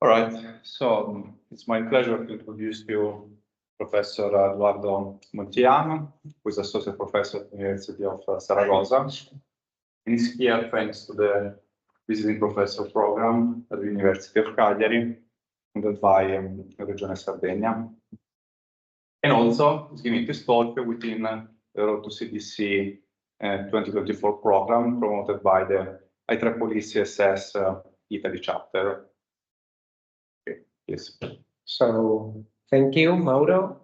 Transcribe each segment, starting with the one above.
All right, so it's my pleasure to introduce you Professor Eduardo Montijano, who is Associate Professor at the University of Zaragoza. And he's here thanks to the Visiting Professor Program at the University of Cagliari, funded by Regione Sardegna. And also, he's giving this talk within the Road to CDC 2024 program promoted by the IEEE-CSS Italy chapter. Okay, yes. So thank you, Mauro,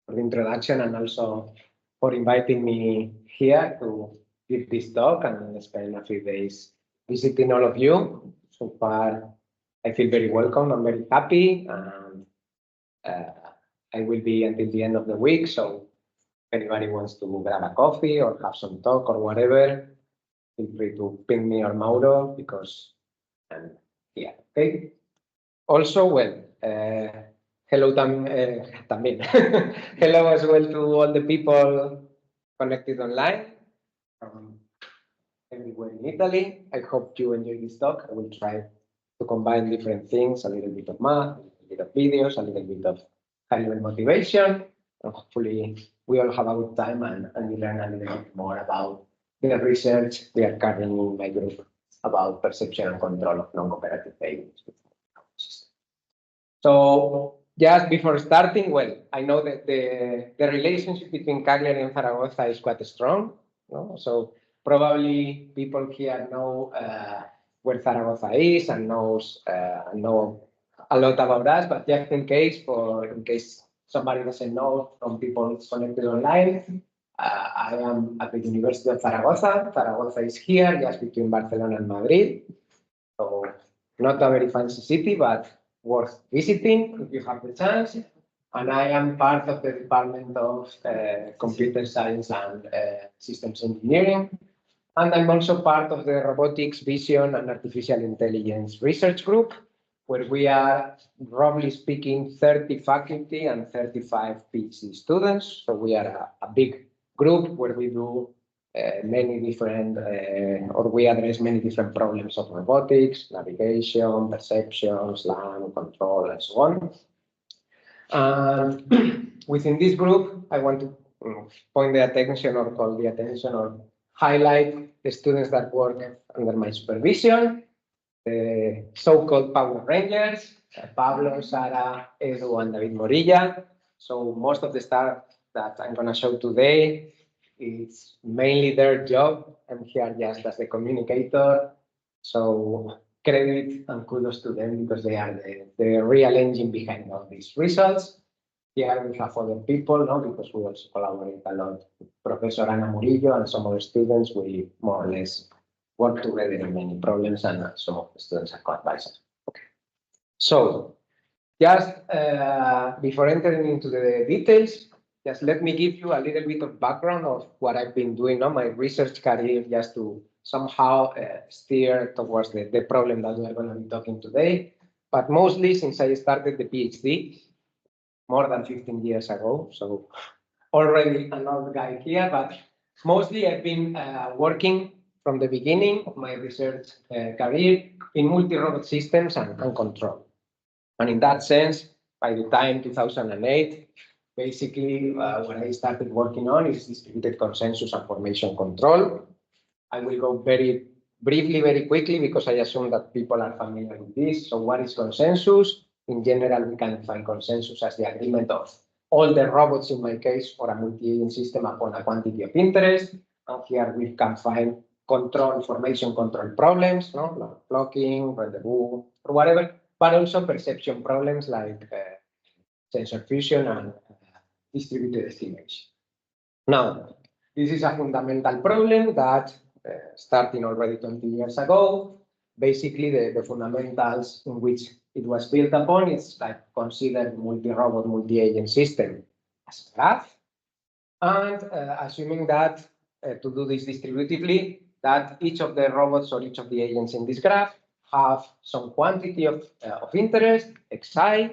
for the introduction and also for inviting me here to give this talk and spend a few days visiting all of you. So far, I feel very welcome. I'm very happy. I will be until the end of the week. So if anybody wants to grab a coffee or have some talk or whatever, feel free to ping me or Mauro because I'm here. Okay. Also, well, hello, también. Hello as well to all the people connected online from everywhere in Italy. I hope you enjoy this talk. I will try to combine different things, a little bit of math, a little bit of videos, a little bit of high-level motivation. And hopefully, we all have a good time and you learn a little bit more about the research we are carrying in my group about perception and control of non-cooperative agents. So just before starting, well, I know that the relationship between Cagliari and Zaragoza is quite strong. No? So probably people here know where Zaragoza is and know a lot about us, but just in case somebody doesn't know from people connected online, I am at the University of Zaragoza. Zaragoza is here, just between Barcelona and Madrid. So not a very fancy city, but worth visiting if you have the chance. And I am part of the Department of Computer Science and Systems Engineering. And I'm also part of the Robotics, Vision, and Artificial Intelligence Research Group, where we are, roughly speaking, 30 faculty and 35 PhD students. So we are a big group where we do many different, or we address many different problems of robotics, navigation, perception, SLAM, control, and so on. And within this group, I want to point the attention or call the attention or highlight the students that work under my supervision, the so-called Power Rangers, Pablo, Sara, Edu, and David Morilla. So most of the stuff that I'm going to show today, it's mainly their job. I'm here just as the communicator. So credit and kudos to them because they are the real engine behind all these results. Here we have other people, no, because we also collaborate a lot with Professor Ana Murillo and some other students. We more or less work together in many problems, and some of the students are co-advisors. Okay. So just before entering into the details, just let me give you a little bit of background of what I've been doing on my research career, just to somehow steer towards the problem that we're going to be talking today. But mostly since I started the PhD more than 15 years ago, so already an old guy here, but mostly I've been working from the beginning of my research career in multi-robot systems and control. And in that sense, by the time 2008, basically what I started working on is distributed consensus and formation control. I will go very briefly, very quickly, because I assume that people are familiar with this. So what is consensus? In general, we can define consensus as the agreement of all the robots, in my case, or a multi-agent system upon a quantity of interest. And here we can find control, formation control problems, no? Like blocking, rendezvous, or whatever, but also perception problems like sensor fusion and distributed estimation. Now, this is a fundamental problem that starting already 20 years ago, basically the fundamentals in which it was built upon is like consider multi-robot, multi-agent system as a graph, and assuming that to do this distributively, that each of the robots or each of the agents in this graph have some quantity of interest, xi,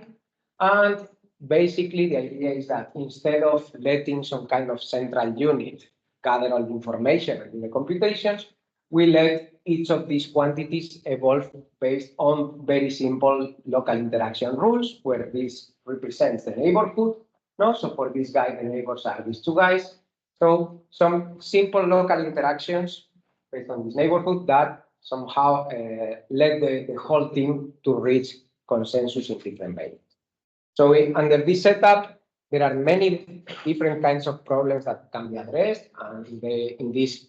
and basically the idea is that instead of letting some kind of central unit gather all the information in the computations, we let each of these quantities evolve based on very simple local interaction rules, where this represents the neighborhood. No, so for this guy, the neighbors are these two guys. So some simple local interactions based on this neighborhood that somehow led the whole team to reach consensus in different ways. So under this setup, there are many different kinds of problems that can be addressed. And in these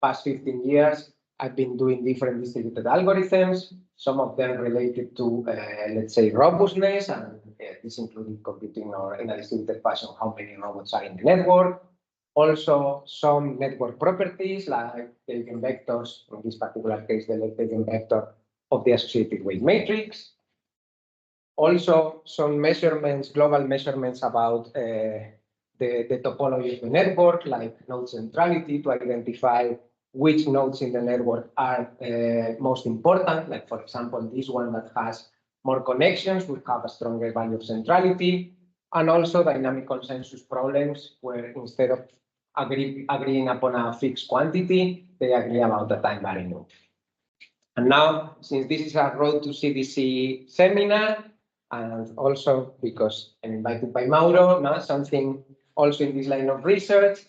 past 15 years, I've been doing different distributed algorithms, some of them related to, let's say, robustness, and this including computing or in a distributed fashion how many robots are in the network. Also, some network properties like the eigenvectors, in this particular case, the eigenvector of the associated weight matrix. Also, some measurements, global measurements about the topology of the network, like node centrality, to identify which nodes in the network are most important. Like, for example, this one that has more connections will have a stronger value of centrality. And also dynamic consensus problems, where instead of agreeing upon a fixed quantity, they agree about the time varying. And now, since this is a Road to CDC seminar, and also because I'm invited by Mauro, now something also in this line of research.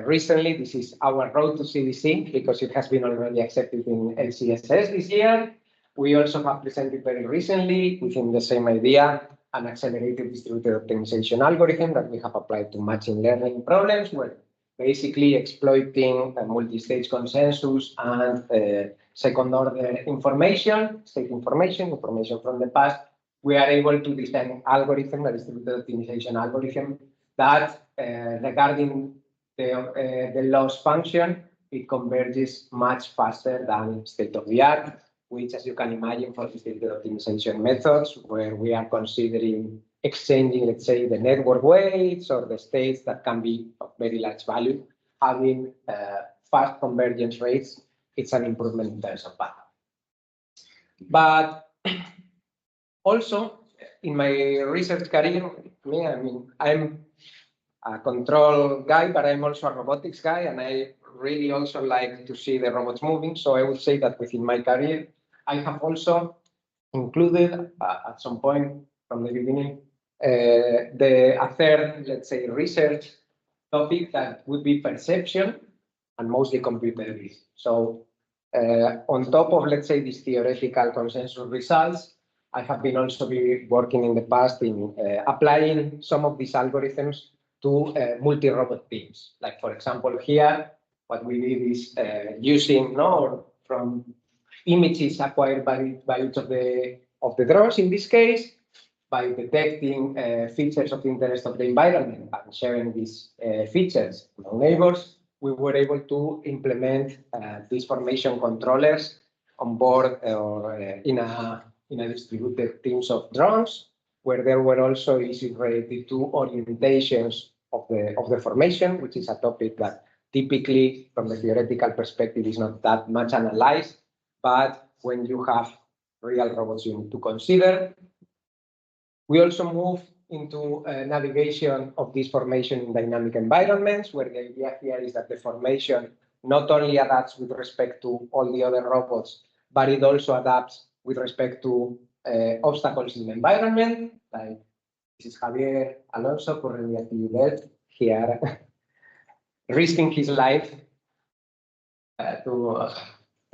Recently, this is our Road to CDC, because it has been already accepted in IEEE-CSS this year. We also have presented very recently, within the same idea, an accelerated distributed optimization algorithm that we have applied to machine learning problems, where basically exploiting a multi-stage consensus and second-order information, state information from the past, we are able to design algorithm, a distributed optimization algorithm, that regarding the loss function, it converges much faster than state-of-the-art, which, as you can imagine, for distributed optimization methods, where we are considering exchanging, let's say, the network weights or the states that can be of very large value, having fast convergence rates, it's an improvement in terms of value. But also, in my research career, I mean, I'm a control guy, but I'm also a robotics guy, and I really also like to see the robots moving. So I would say that within my career, I have also included at some point from the beginning a third, let's say, research topic that would be perception and mostly computer vision. So on top of, let's say, these theoretical consensus results, I have been also working in the past in applying some of these algorithms to multi-robot teams. Like, for example, here, what we did is using from images acquired by each of the drones, in this case, by detecting features of interest of the environment and sharing these features among neighbors, we were able to implement these formation controllers on board or in a distributed teams of drones, where there were also issues related to orientations of the formation, which is a topic that typically, from the theoretical perspective, is not that much analyzed. But when you have real robots, you need to consider. We also move into navigation of this formation in dynamic environments, where the idea here is that the formation not only adapts with respect to all the other robots, but it also adapts with respect to obstacles in the environment. Like, this is Javier Alonso, currently at the Universidad, here, risking his life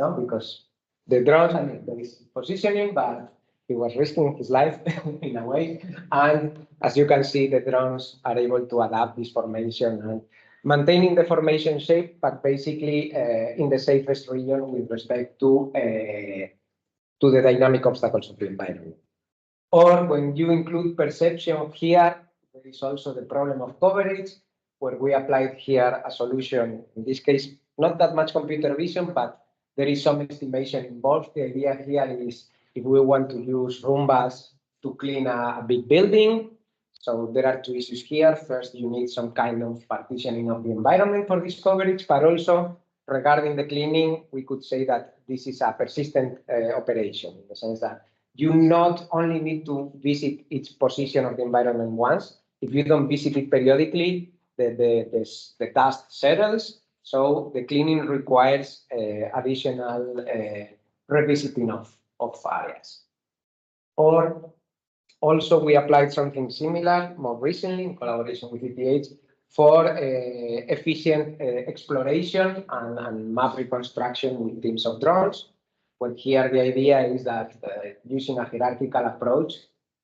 because the drones, I mean, there is positioning, but he was risking his life in a way. And as you can see, the drones are able to adapt this formation and maintaining the formation shape, but basically in the safest region with respect to the dynamic obstacles of the environment. Or when you include perception here, there is also the problem of coverage, where we applied here a solution, in this case, not that much computer vision, but there is some estimation involved. The idea here is if we want to use Roombas to clean a big building. So there are two issues here. First, you need some kind of partitioning of the environment for this coverage, but also regarding the cleaning, we could say that this is a persistent operation, in the sense that you not only need to visit each position of the environment once. If you don't visit it periodically, the dust settles. So the cleaning requires additional revisiting of areas. Or also we applied something similar more recently in collaboration with ETH for efficient exploration and map reconstruction with teams of drones. But here the idea is that using a hierarchical approach,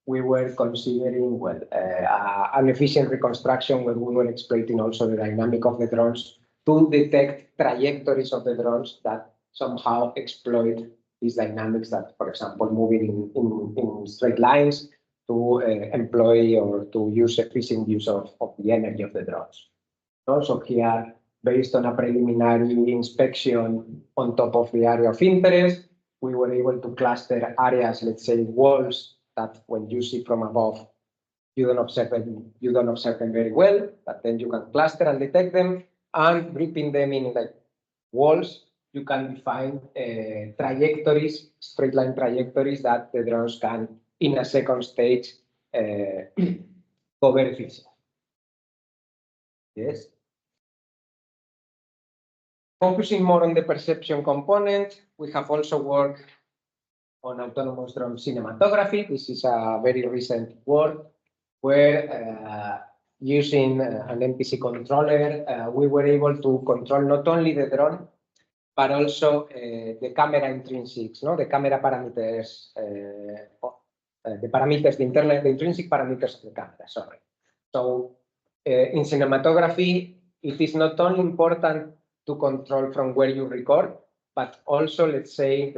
we were considering an efficient reconstruction where we were exploiting also the dynamic of the drones to detect trajectories of the drones that somehow exploit these dynamics that, for example, moving in straight lines to employ or to use efficient use of the energy of the drones. Also here, based on a preliminary inspection on top of the area of interest, we were able to cluster areas, let's say walls, that when you see from above, you don't observe them very well, but then you can cluster and detect them, and grouping them in like walls, you can define trajectories, straight line trajectories that the drones can, in a second stage, cover efficiently. Yes. Focusing more on the perception component, we have also worked on autonomous drone cinematography. This is a very recent work where using an MPC controller, we were able to control not only the drone, but also the camera intrinsics, no? The camera parameters, the intrinsic parameters of the camera, sorry. So in cinematography, it is not only important to control from where you record, but also, let's say,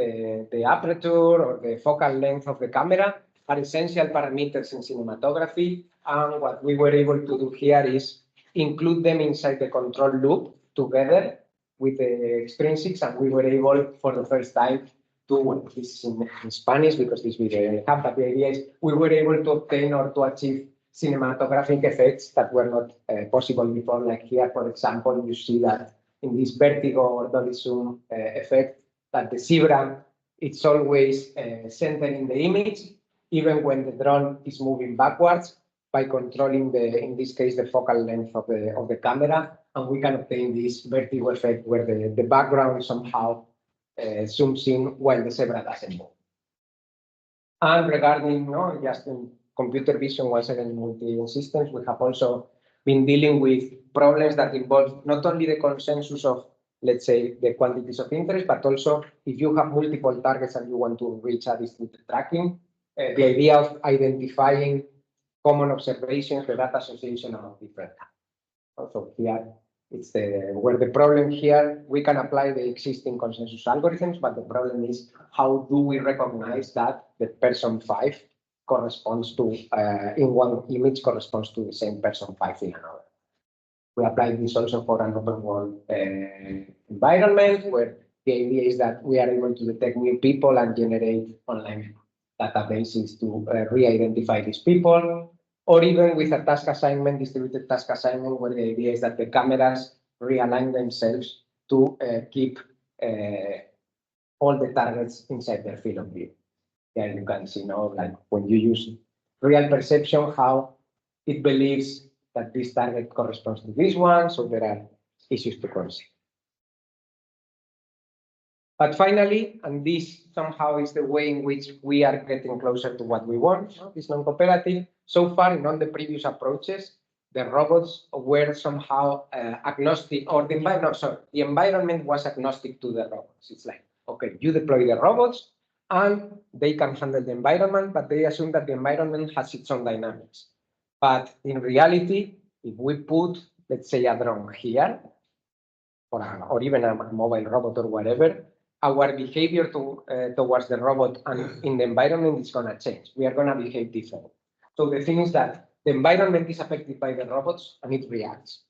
the aperture or the focal length of the camera are essential parameters in cinematography. And what we were able to do here is include them inside the control loop together with the extrinsics, and we were able, for the first time, to, this is in Spanish because this video I have, but the idea is we were able to obtain or to achieve cinematographic effects that were not possible before. Like here, for example, you see that in this vertigo or dolly zoom effect, that the zebra, it's always centered in the image, even when the drone is moving backwards, by controlling in this case, the focal length of the camera, and we can obtain this vertigo effect where the background somehow zooms in while the zebra doesn't move. And regarding, just in computer vision, once again, in multi-systems, we have also been dealing with problems that involve not only the consensus of, let's say, the quantities of interest, but also if you have multiple targets and you want to reach a distributed tracking, the idea of identifying common observations, the data association among different targets. Also here, it's where the problem here, we can apply the existing consensus algorithms, but the problem is how do we recognize that the person 5 corresponds to, in one image corresponds to the same person 5 in another. We apply this also for an open world environment where the idea is that we are able to detect new people and generate online databases to re-identify these people, or even with a task assignment, distributed task assignment, where the idea is that the cameras realign themselves to keep all the targets inside their field of view. There you can see, like when you use real perception, how it believes that this target corresponds to this one, so there are issues to consider. But finally, and this somehow is the way in which we are getting closer to what we want, this non-cooperative. So far, in all the previous approaches, the robots were somehow agnostic, or the environment was agnostic to the robots. It's like, okay, you deploy the robots, and they can handle the environment, but they assume that the environment has its own dynamics. But in reality, if we put, let's say, a drone here, or even a mobile robot or whatever, our behavior towards the robot and in the environment is going to change. We are going to behave differently. So the thing is that the environment is affected by the robots and it reacts.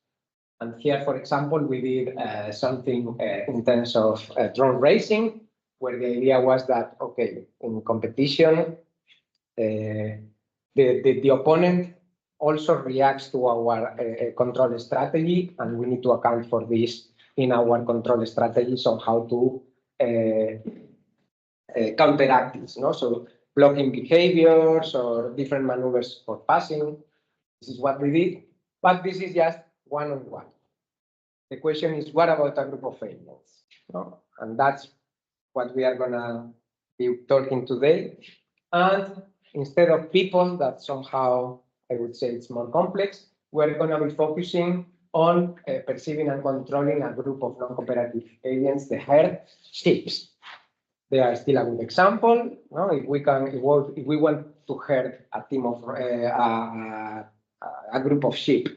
And here, for example, we did something in terms of drone racing, where the idea was that, okay, in competition, the opponent also reacts to our control strategy, and we need to account for this in our control strategy, so how to counteract this, so blocking behaviors or different maneuvers for passing. This is what we did, but this is just one-on-one. the question is, what about a group of aliens? No? And that's what we are gonna be talking today. And instead of people, that somehow I would say it's more complex, we're gonna be focusing on perceiving and controlling a group of non-cooperative aliens, the herd ships. They are still a good example. No? If we want to herd a team of a group of sheep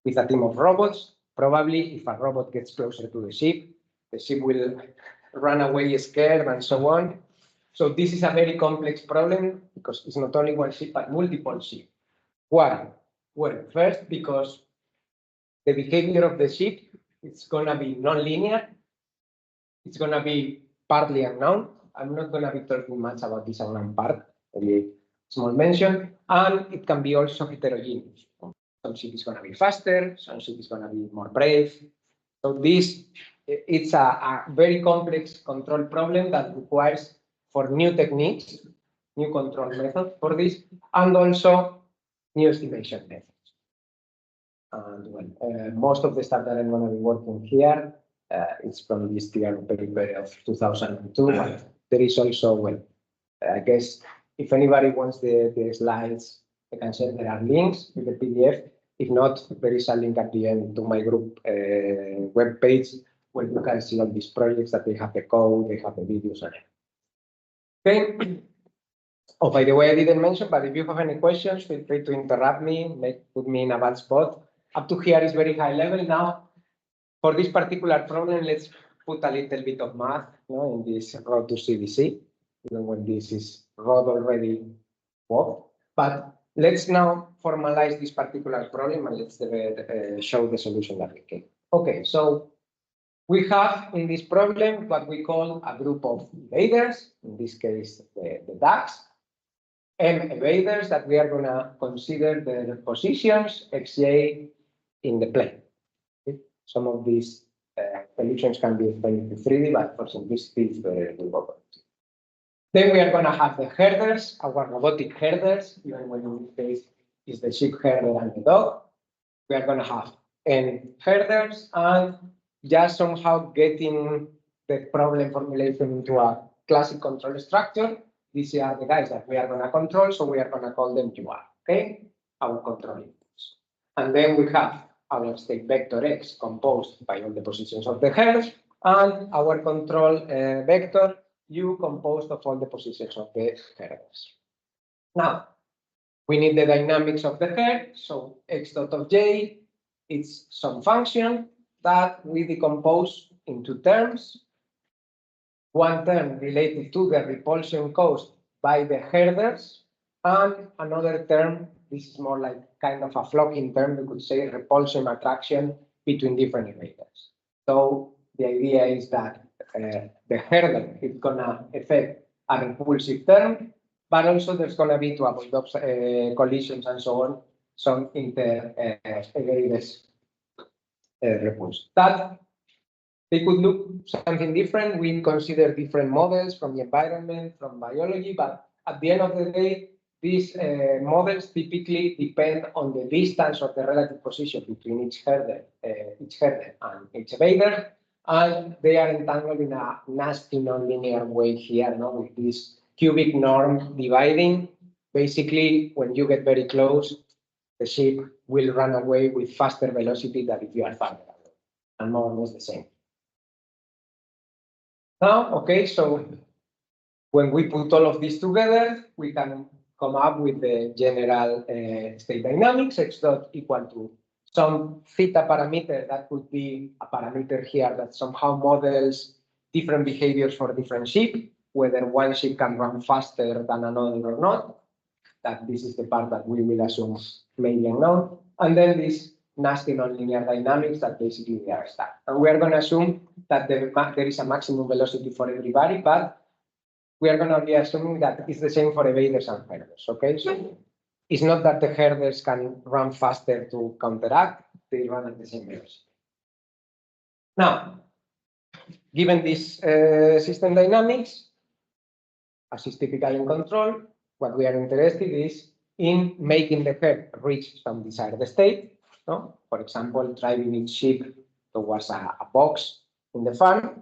with a team of robots, probably if a robot gets closer to the sheep will run away scared and so on. So this is a very complex problem because it's not only one sheep but multiple sheep. Why? Well, first because the behavior of the sheep is gonna be non-linear. It's gonna be partly unknown. I'm not gonna be talking much about this unknown part, maybe small mention, and it can be also heterogeneous. Some sheep is gonna be faster, some sheep is gonna be more brave. So this, it's a very complex control problem that requires for new techniques, new control methods for this, and also new estimation methods. And well, most of the stuff that I'm going to be working here is from this paper of 2002. But there is also, well, I guess if anybody wants the slides, I can share. There are links with the PDF. If not, there is a link at the end to my group web page where you can see all these projects that they have the code, they have the videos on it. Okay. Oh, by the way, I didn't mention, but if you have any questions, feel free to interrupt me, put me in a bad spot. Up to here is very high level. Now, for this particular problem, let's put a little bit of math in this road to CDC, even when this is road already walked. But let's now formalize this particular problem and let's show the solution that we can. Okay, so we have in this problem what we call a group of evaders, in this case, the ducks, and evaders that we are going to consider their positions, xj, in the plane. Okay? Some of these solutions can be explained in 3D, but for simplicity, it's very good. Then we are going to have the herders, our robotic herders, even when in this case is the sheep herder and the dog. We are going to have N herders and just somehow getting the problem formulation into a classic control structure. These are the guys that we are going to control, so we are going to call them UR, okay? Our control inputs. And then we have our state vector X composed by all the positions of the herd, and our control vector U composed of all the positions of the herders. Now, we need the dynamics of the herd, so X dot of J, it's some function that we decompose into terms. One term related to the repulsion caused by the herders, and another term, this is more like kind of a flocking term, we could say repulsion attraction between different evaders. So the idea is that the herder is gonna affect a repulsive term, but also there's gonna be, to avoid collisions and so on, some inter-evaders repulsion. That they could look something different. We consider different models from the environment, from biology, but at the end of the day, these models typically depend on the distance of the relative position between each herder and each evader, and they are entangled in a nasty nonlinear way here, with this cubic norm dividing. Basically, when you get very close, the sheep will run away with faster velocity than if you are farther away, and more or less the same. Now, okay, so when we put all of this together, we can come up with the general state dynamics, X dot equal to some theta parameter that could be a parameter here that somehow models different behaviors for different sheep, whether one sheep can run faster than another or not. That this is the part that we will assume maybe unknown. And then this nasty nonlinear dynamics that basically they are stuck. And we are going to assume that there is a maximum velocity for everybody, but we are going to be assuming that it's the same for evaders and herders, okay? So it's not that the herders can run faster to counteract, they run at the same velocity. Now, given this system dynamics, as is typical in control, what we are interested is in making the herd reach some desired state. No? For example, driving its sheep towards a box in the farm,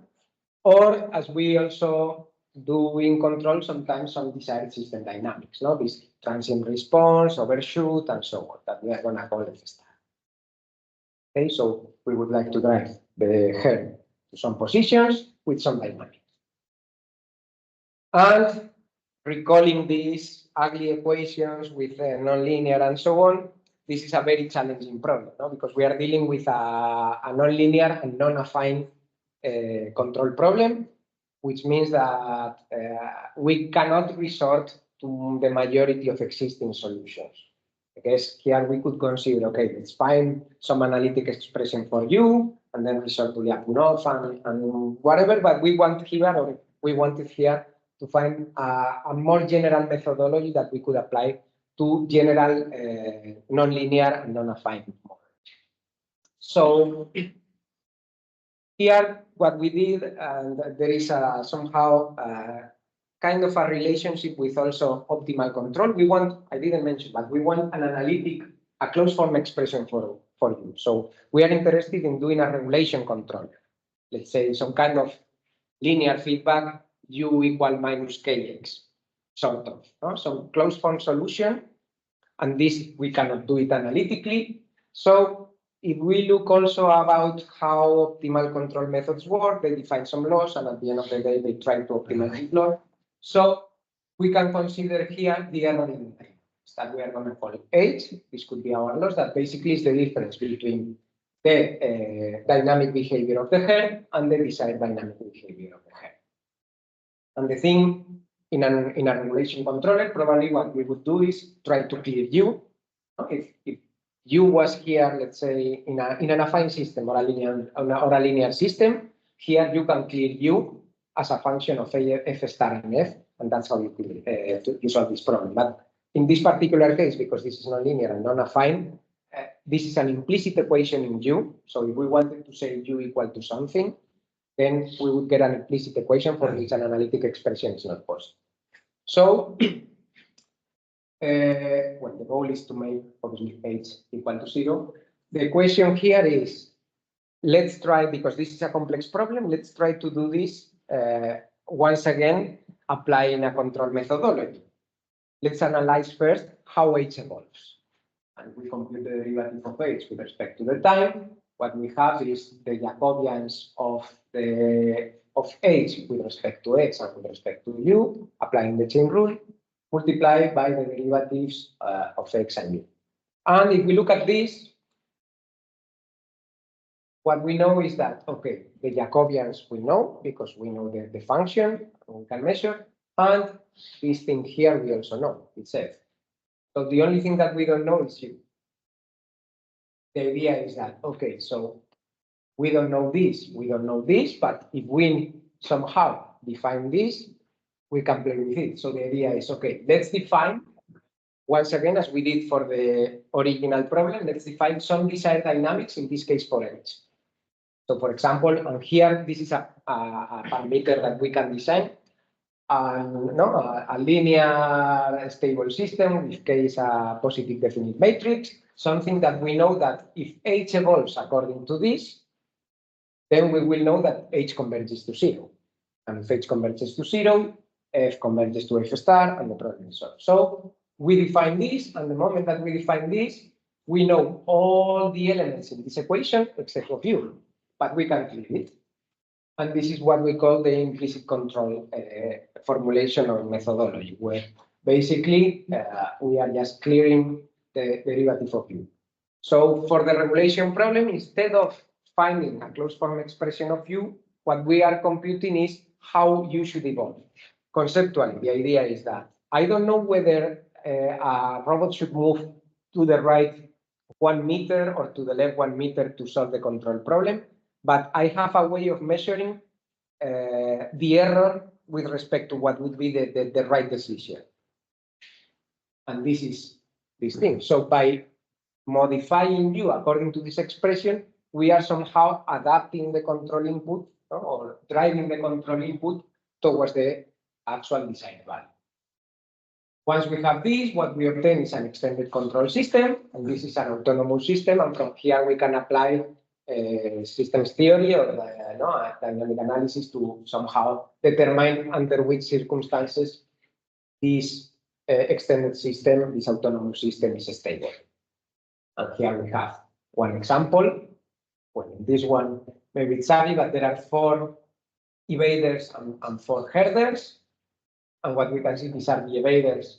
or as we also do in control, sometimes some desired system dynamics, no? This transient response, overshoot, and so on, that we are going to call the star. Okay, so we would like to drive the herd to some positions with some dynamics. And recalling these ugly equations with nonlinear and so on, this is a very challenging problem, no? Because we are dealing with a nonlinear and non-affine control problem, which means that we cannot resort to the majority of existing solutions. Because here we could consider, okay, let's find some analytic expression for you, and then resort to Lyapunov and whatever, but we want here, or we wanted here to find a more general methodology that we could apply to general nonlinear and non-affine models. So here, what we did, and there is somehow kind of a relationship with also optimal control. We want, I didn't mention, but we want an analytic, a closed form expression for you. So we are interested in doing a regulation control. Let's say some kind of linear feedback, u equal minus kx, sort of, no? Some closed form solution, and this we cannot do it analytically. So if we look also about how optimal control methods work, they define some laws, and at the end of the day, they try to optimize the law. So we can consider here the error in that we are going to call it H. This could be our loss. That basically is the difference between the dynamic behavior of the herd and the desired dynamic behavior of the herd. And the thing in a regulation controller, probably what we would do is try to clear U. If U was here, let's say in an affine system or a linear system, here you can clear U as a function of f star and f, and that's how you solve this problem. But in this particular case, because this is nonlinear and non-affine, this is an implicit equation in U. So if we wanted to say U equal to something, then we would get an implicit equation for which an analytic expression is not possible. So, well, the goal is to make obviously H equal to 0. The question here is, let's try, because this is a complex problem, let's try to do this once again, applying a control methodology. Let's analyze first how H evolves. And we compute the derivative of H with respect to the time. What we have is the Jacobians of H with respect to X and with respect to U, applying the chain rule, multiplied by the derivatives of X and U. And if we look at this, what we know is that, okay, the Jacobians we know because we know the function we can measure, and this thing here we also know, it's F. So the only thing that we don't know is U. The idea is that, okay, so we don't know this, but if we somehow define this, we can play with it. So the idea is, okay, let's define, once again, as we did for the original problem, let's define some desired dynamics, in this case for H. So for example, and here, this is a parameter that we can design, a linear stable system, with case a positive definite matrix, something that we know that if H evolves according to this, then we will know that H converges to 0. And if H converges to 0, F converges to F star, and the problem is solved. So we define this, and the moment that we define this, we know all the elements in this equation except for U, but we can clear it. And this is what we call the implicit control formulation or methodology, where basically we are just clearing the derivative of U. So for the regulation problem, instead of finding a closed form expression of U, what we are computing is how U should evolve. Conceptually, the idea is that I don't know whether a robot should move to the right 1 meter or to the left 1 meter to solve the control problem, but I have a way of measuring the error with respect to what would be the right decision. And this is this thing. So by modifying U according to this expression, we are somehow adapting the control input or driving the control input towards the actual desired value. Once we have this, what we obtain is an extended control system, and this is an autonomous system, and from here we can apply systems theory or dynamic analysis to somehow determine under which circumstances this extended system, this autonomous system is stable. And here we have one example. Well, in this one, maybe it's savvy, but there are 4 evaders and 4 herders. And what we can see, these are the evaders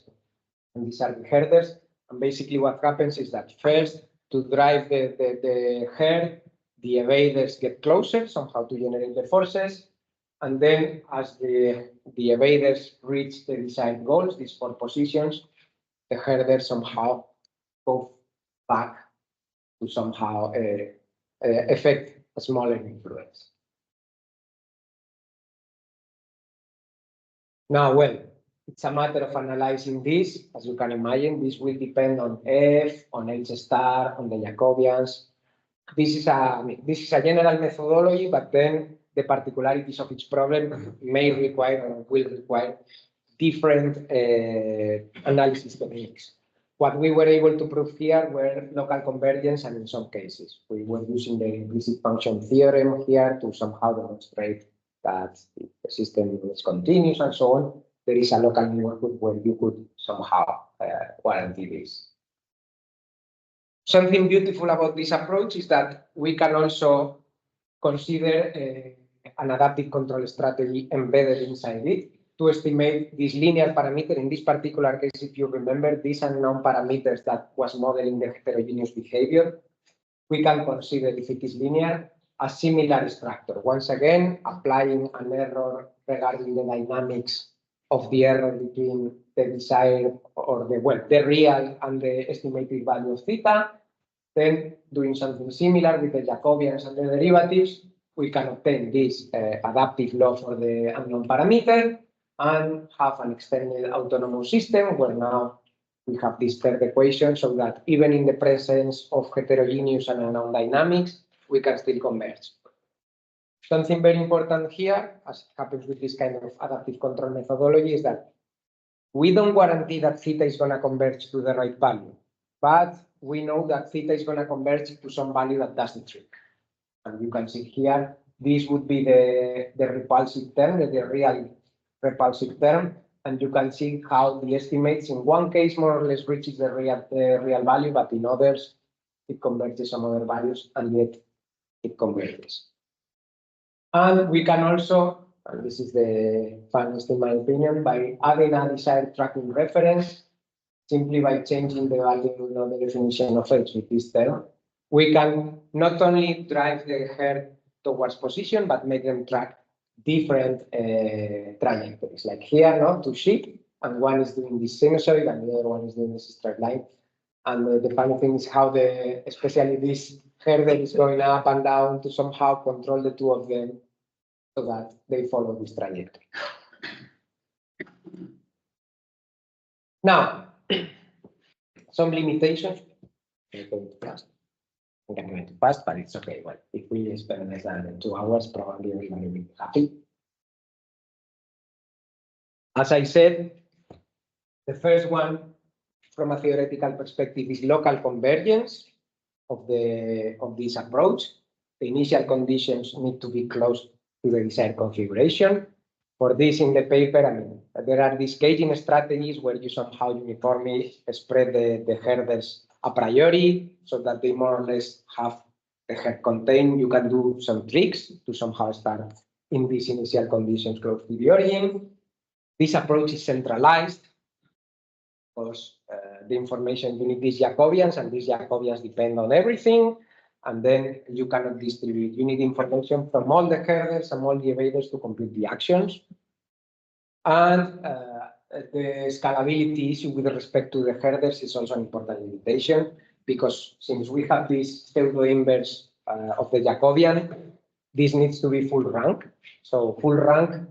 and these are the herders. And basically what happens is that first, to drive the herd, the evaders get closer somehow to generate the forces. And then as the evaders reach the desired goals, these 4 positions, the herders somehow go back to somehow affect a smaller influence. Now, well, it's a matter of analyzing this. As you can imagine, this will depend on F, on H star, on the Jacobians. This is a general methodology, but then the particularities of each problem may require or will require different analysis techniques. What we were able to prove here were local convergence, and in some cases, we were using the implicit function theorem here to somehow demonstrate that if the system is continuous and so on, there is a local neighborhood where you could somehow guarantee this. Something beautiful about this approach is that we can also consider an adaptive control strategy embedded inside it to estimate this linear parameter. In this particular case, if you remember, these unknown parameters that was modeling the heterogeneous behavior, we can consider if it is linear a similar structure. Once again, applying an error regarding the dynamics of the error between the desired or the real and the estimated value of theta, then doing something similar with the Jacobians and the derivatives, we can obtain this adaptive law for the unknown parameter and have an extended autonomous system where now we have this third equation so that even in the presence of heterogeneous and unknown dynamics, we can still converge. Something very important here, as happens with this kind of adaptive control methodology, is that we don't guarantee that theta is going to converge to the right value, but we know that theta is going to converge to some value that does the trick. And you can see here, this would be the repulsive term, the real repulsive term, and you can see how the estimates in one case more or less reaches the real value, but in others it converges some other values, and yet it converges. And we can also, and this is the funniest in my opinion, by adding a desired tracking reference, simply by changing the value of the definition of H with this term, we can not only drive the herd towards position, but make them track different trajectories. Like here, no, 2 sheep, and one is doing this sinusoid, and the other one is doing this straight line. And the funny thing is how especially this herder is going up and down to somehow control the 2 of them so that they follow this trajectory. Now, some limitations. I'm going to fast. I'm going to fast, but it's okay. Well, if we spend less than 2 hours, probably everybody will be happy. As I said, the first one, from a theoretical perspective, is local convergence of this approach. The initial conditions need to be close to the desired configuration. For this, in the paper, I mean, there are these gauging strategies where you somehow uniformly spread the herders a priori so that they more or less have the herd contained. You can do some tricks to somehow start in these initial conditions close to the origin. This approach is centralized because the information, you need these Jacobians, and these Jacobians depend on everything. And then you cannot distribute. You need information from all the herders and all the evaders to complete the actions. And the scalability issue with respect to the herders is also an important limitation, because since we have this pseudo-inverse of the Jacobian, this needs to be full rank. So full rank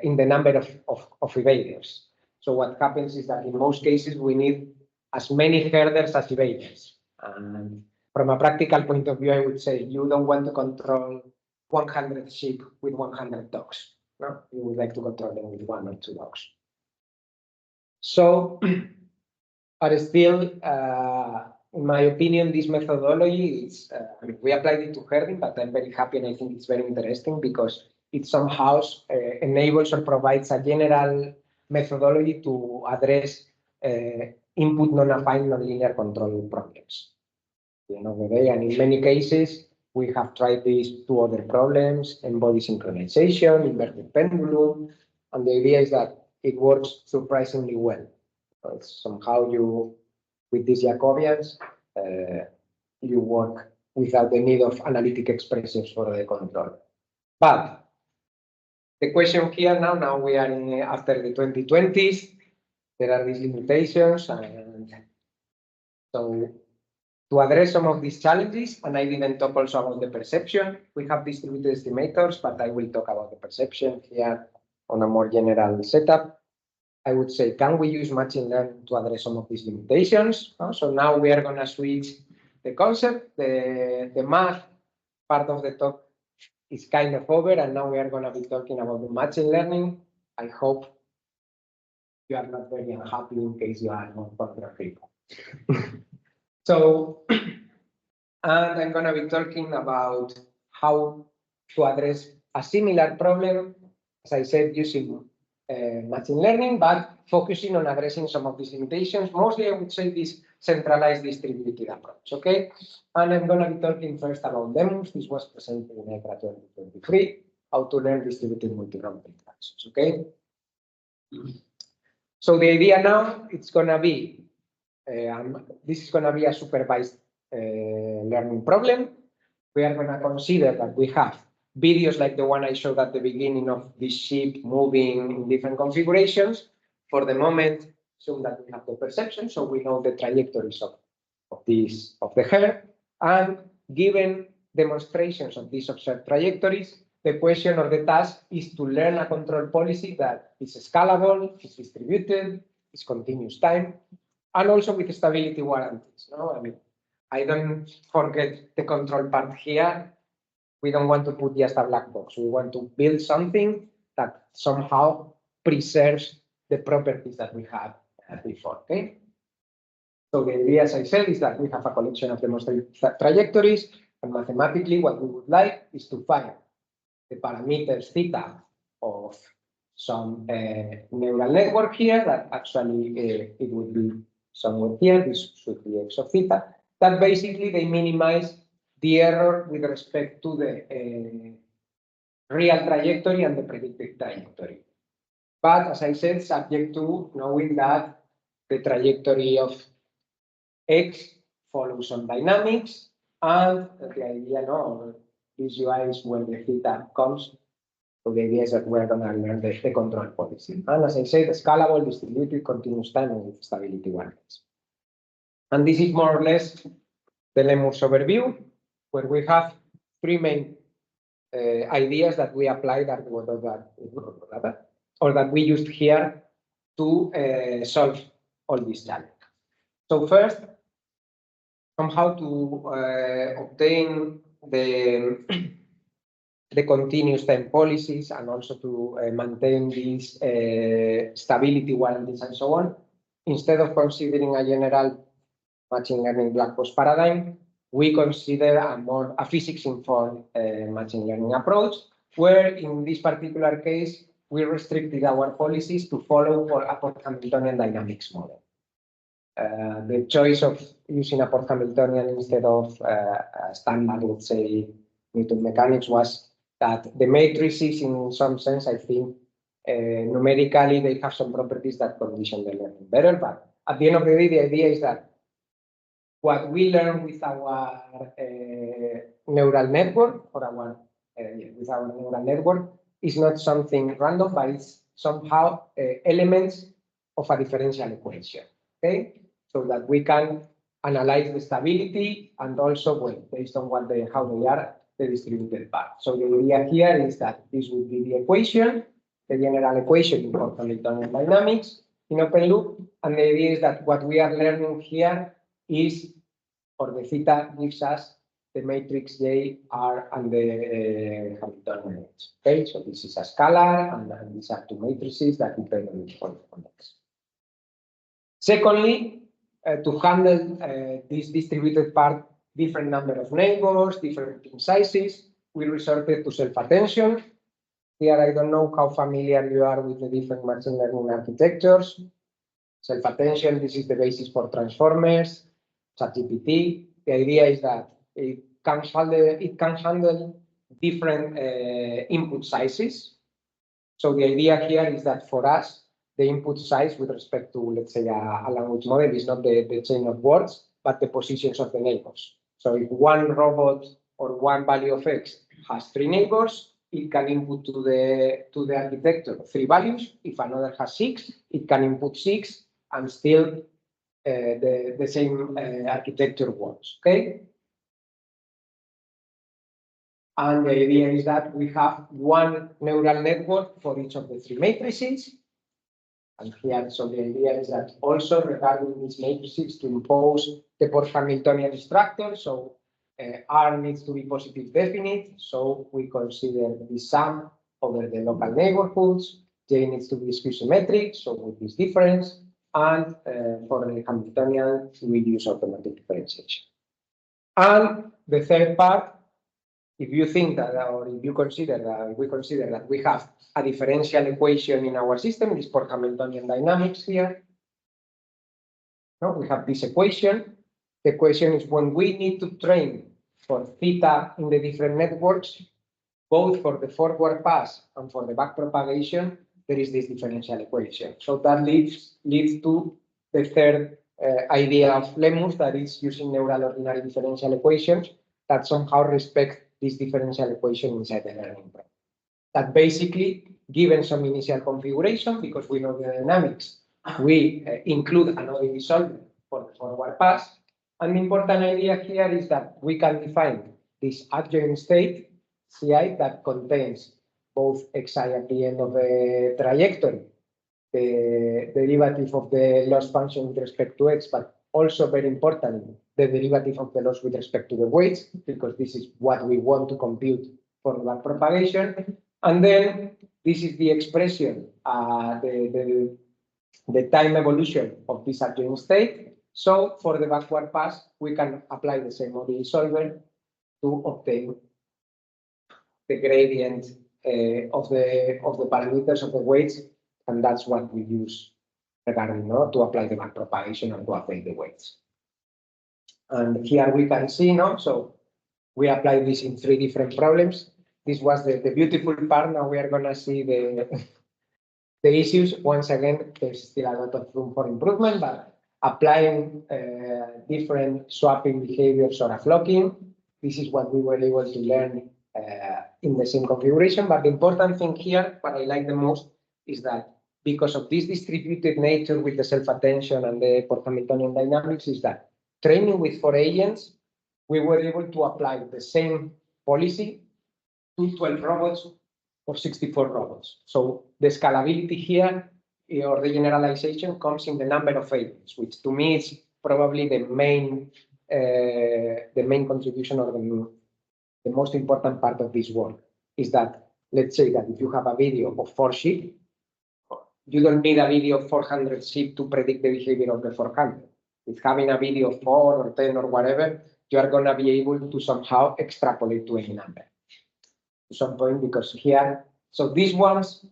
in the number of evaders. So what happens is that in most cases, we need as many herders as evaders. And from a practical point of view, I would say you don't want to control 100 sheep with 100 dogs. No? You would like to control them with 1 or 2 dogs. So, but still, in my opinion, this methodology is, I mean, we applied it to herding, but I'm very happy and I think it's very interesting because it somehow enables or provides a general methodology to address input non-affine nonlinear control problems. At the end of the day, and in many cases, we have tried these two other problems, embodied synchronization, inverted pendulum, and the idea is that it works surprisingly well. Somehow with these Jacobians, you work without the need of analytic expressions for the control. But the question here now we are in after the 2020s, there are these limitations, and so to address some of these challenges, and I didn't talk also about the perception, we have distributed estimators, but I will talk about the perception here on a more general setup. I would say, can we use machine learning to address some of these limitations? So now we are going to switch the concept. The math part of the talk is kind of over, and now we are going to be talking about the machine learning. I hope you are not very unhappy in case you are not cooperative. So, and I'm going to be talking about how to address a similar problem, as I said, using machine learning, but focusing on addressing some of these limitations. Mostly, I would say this centralized distributed approach, okay? And I'm going to be talking first about demos. This was presented in ECRA 2023, how to learn distributed multi-round interactions, okay? So the idea now, it's going to be, this is going to be a supervised learning problem. We are going to consider that we have videos like the one I showed at the beginning of this ship moving in different configurations. For the moment, assume that we have the perception, so we know the trajectories of the herd. And given demonstrations of these observed trajectories, the question or the task is to learn a control policy that is scalable, is distributed, is continuous time, and also with stability warranties. No, I mean, I don't forget the control part here. We don't want to put just a black box. We want to build something that somehow preserves the properties that we had before, okay? So the idea, as I said, is that we have a collection of demonstrated trajectories, and mathematically what we would like is to find the parameters theta of some neural network here, that actually it would be somewhere here, this should be x of theta, that basically they minimize the error with respect to the real trajectory and the predicted trajectory. But as I said, subject to knowing that the trajectory of x follows on dynamics, and the idea of this UI is when the theta comes. So the idea is that we're going to learn the control policy. And as I said, scalable, distributed, continuous time, and with stability warnings. And this is more or less the Lemurs overview, where we have three main ideas that we applied that or that we used here to solve all these challenges. So first, somehow to obtain the continuous time policies and also to maintain these stability warranties and so on, instead of considering a general machine learning black box paradigm, we consider a physics-informed machine learning approach, where in this particular case, we restricted our policies to follow a Port-Hamiltonian dynamics model. The choice of using a Port-Hamiltonian instead of a standard, let's say, Newton mechanics was that the matrices, in some sense, I think, numerically, they have some properties that condition the learning better. But at the end of the day, the idea is that what we learn with our neural network, or with our neural network, is not something random, but it's somehow elements of a differential equation. Okay, so that we can analyze the stability and also, well, based on how they are, the distributed part. So the idea here is that this would be the equation, the general equation in Port-Hamiltonian dynamics in open loop, and the idea is that what we are learning here is, or the theta gives us the matrix J, R, and the Hamiltonian H. Okay, so this is a scalar, and these are two matrices that depend on X. Secondly, to handle this distributed part, different number of neighbors, different team sizes, we resorted to self-attention. Here, I don't know how familiar you are with the different machine learning architectures. Self-attention, this is the basis for transformers, ChatGPT. The idea is that it can handle different input sizes. So the idea here is that for us, the input size with respect to, let's say, a language model is not the chain of words, but the positions of the neighbors. So if one robot or one value of X has 3 neighbors, it can input to the architecture 3 values. If another has 6, it can input 6 and still the same architecture works, okay? And the idea is that we have one neural network for each of the 3 matrices. And here, so the idea is that also regarding these matrices to impose the post-Hamiltonian structure. So R needs to be positive definite. So we consider the sum over the local neighborhoods. J needs to be skew symmetric. So with this difference. And for the Hamiltonian, we use automatic differentiation. And the third part, if you think that, or if you consider that, we consider that we have a differential equation in our system, this for Hamiltonian dynamics here. No, we have this equation. The equation is when we need to train for theta in the different networks, both for the forward pass and for the back propagation, there is this differential equation. So that leads to the third idea of Lemus, that is using neural ordinary differential equations that somehow respect this differential equation inside the learning problem. That basically, given some initial configuration, because we know the dynamics, we include an ODE solver for the forward pass. And the important idea here is that we can define this adjoint state, Ci, that contains both Xi at the end of the trajectory, the derivative of the loss function with respect to X, but also very importantly, the derivative of the loss with respect to the weights, because this is what we want to compute for the back propagation. And then this is the expression, the time evolution of this adjoint state. So for the backward pass, we can apply the same ODE solver to obtain the gradient of the parameters of the weights, and that's what we use regarding to apply the back propagation and to apply the weights. And here we can see, so we apply this in 3 different problems. This was the beautiful part. Now we are going to see the issues. Once again, there's still a lot of room for improvement, but applying different swapping behaviors or a flocking, this is what we were able to learn in the same configuration. But the important thing here, what I like the most, is that because of this distributed nature with the self-attention and the post-Hamiltonian dynamics, is that training with 4 agents, we were able to apply the same policy to 12 robots or 64 robots. So the scalability here, or the generalization, comes in the number of agents, which to me is probably the main contribution, or the most important part of this work, is that, let's say that if you have a video of 4 sheep, you don't need a video of 400 sheep to predict the behavior of the 400. With having a video of 4 or 10 or whatever, you are going to be able to somehow extrapolate to any number. To some point, because here, so these ones,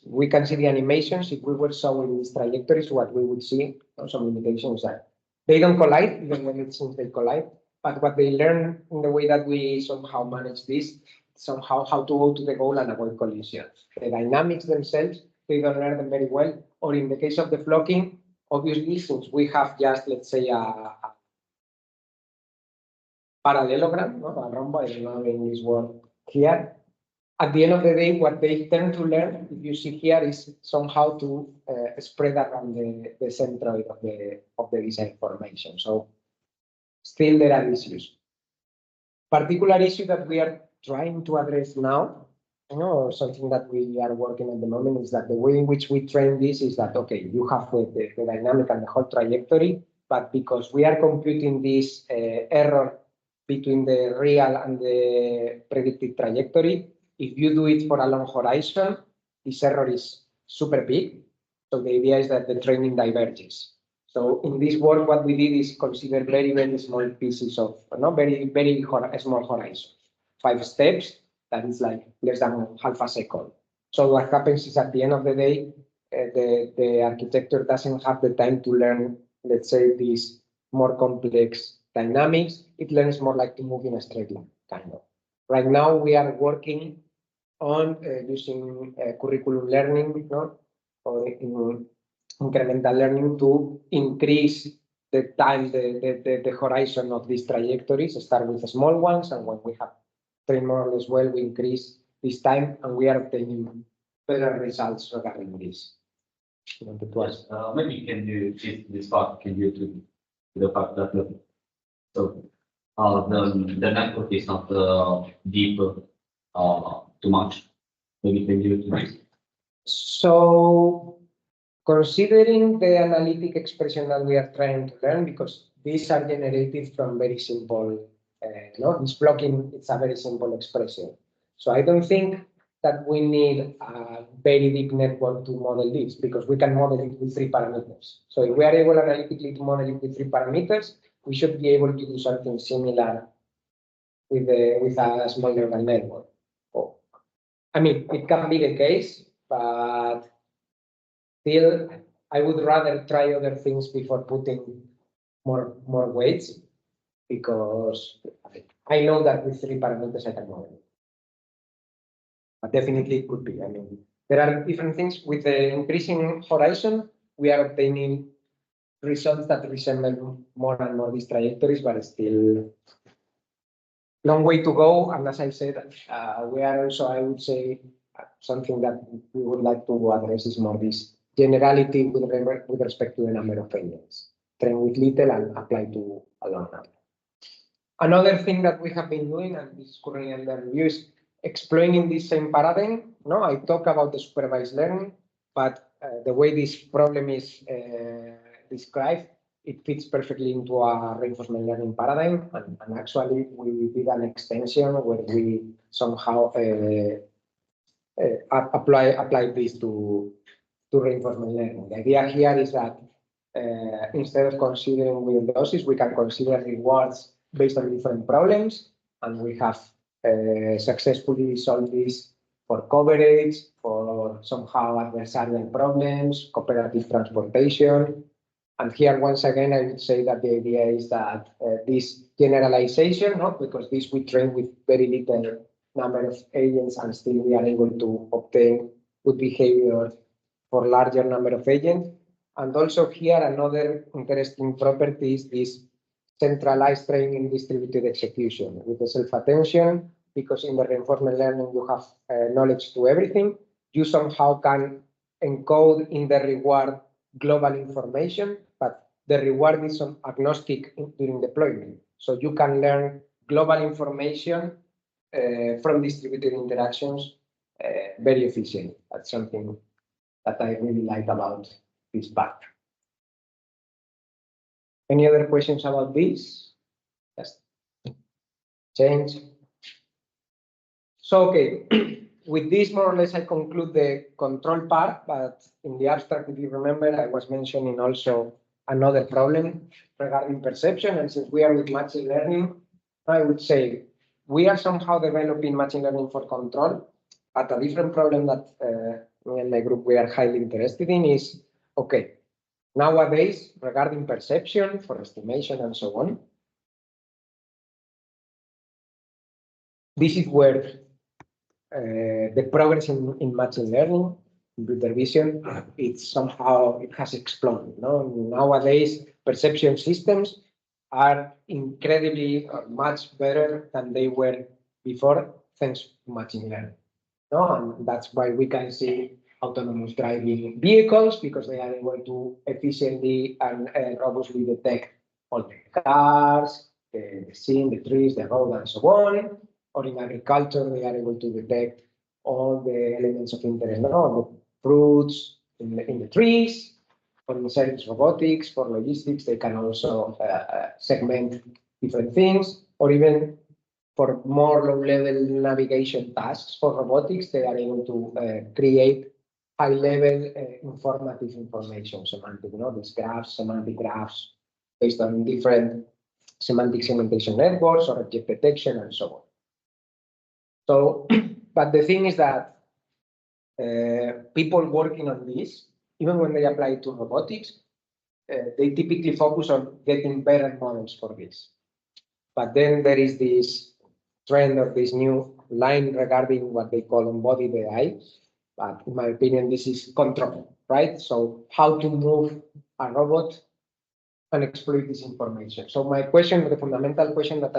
we can see the animations. If we were showing these trajectories, what we would see, some indications that they don't collide, even when it seems they collide. But what they learn in the way that we somehow manage this, somehow how to go to the goal and avoid collisions. The dynamics themselves, they don't learn them very well. Or in the case of the flocking, obviously, since we have just, let's say, a parallelogram, a rhombo, I don't know the English word here. At the end of the day, what they tend to learn, if you see here, is somehow to spread around the centroid of the design formation. So still there are issues. Particular issue that we are trying to address now, or something that we are working at the moment, is that the way in which we train this is that, okay, you have the dynamic and the whole trajectory, but because we are computing this error between the real and the predicted trajectory, if you do it for a long horizon, this error is super big. So the idea is that the training diverges. So in this work, what we did is consider very, very small pieces of, very, very small horizons. 5 steps, that is like less than half a second. So what happens is at the end of the day, the architecture doesn't have the time to learn, let's say, these more complex dynamics. It learns more like to move in a straight line, kind of. Right now, we are working on using curriculum learning, or incremental learning to increase the time, the horizon of these trajectories. Start with the small ones, and when we have trained more or less well, we increase this time, and we are obtaining better results regarding this. Yes, maybe can you change this part? Can you to the part that so the network is not deep too much. Maybe can you to this? So considering the analytic expression that we are trying to learn, because these are generated from very simple, this blocking, it's a very simple expression. So I don't think that we need a very deep network to model this, because we can model it with 3 parameters. So if we are able analytically to model it with 3 parameters, we should be able to do something similar with a small neural network. I mean, it can be the case, but still, I would rather try other things before putting more weights, because I know that with 3 parameters I can model it. But definitely it could be. I mean, there are different things. With the increasing horizon, we are obtaining results that resemble more and more these trajectories, but still long way to go. And as I said, we are also, I would say, something that we would like to address is more this generality with respect to the number of agents. Train with little and apply to a long number. Another thing that we have been doing, and this is currently under review, is exploring this same paradigm. I talk about the supervised learning, but the way this problem is described, it fits perfectly into a reinforcement learning paradigm. And actually, we did an extension where we somehow apply this to reinforcement learning. The idea here is that instead of considering real doses, we can consider rewards based on different problems, and we have successfully solved this for coverage, for somehow adversarial problems, cooperative transportation. And here, once again, I would say that the idea is that this generalization, because this we train with very little number of agents, and still we are able to obtain good behavior for larger number of agents. And also here, another interesting property is this centralized training distributed execution with the self-attention, because in the reinforcement learning, you have knowledge to everything. You somehow can encode in the reward global information, but the reward is agnostic during deployment. So you can learn global information from distributed interactions very efficiently. That's something that I really like about this part. Any other questions about this? Just change. So, okay, with this, more or less, I conclude the control part, but in the abstract, if you remember, I was mentioning also another problem regarding perception. And since we are with machine learning, I would say we are somehow developing machine learning for control, but a different problem that me and my group, we are highly interested in is, okay, nowadays, regarding perception for estimation and so on, this is where the progress in machine learning, computer vision, it has exploded. Nowadays, perception systems are incredibly much better than they were before, thanks to machine learning. And that's why we can see autonomous driving vehicles, because they are able to efficiently and robustly detect all the cars, the scene, the trees, the road, and so on. Or in agriculture, they are able to detect all the elements of interest, the fruits in the trees. For in robotics, for logistics, they can also segment different things, or even for more low-level navigation tasks for robotics, they are able to create high-level informative information, semantic, these graphs, semantic graphs, based on different semantic segmentation networks or object detection and so on. So, but the thing is that people working on this, even when they apply it to robotics, they typically focus on getting better models for this. But then there is this trend of this new line regarding what they call embodied AI. But in my opinion, this is control, right? So how to move a robot and exploit this information. So my question, the fundamental question that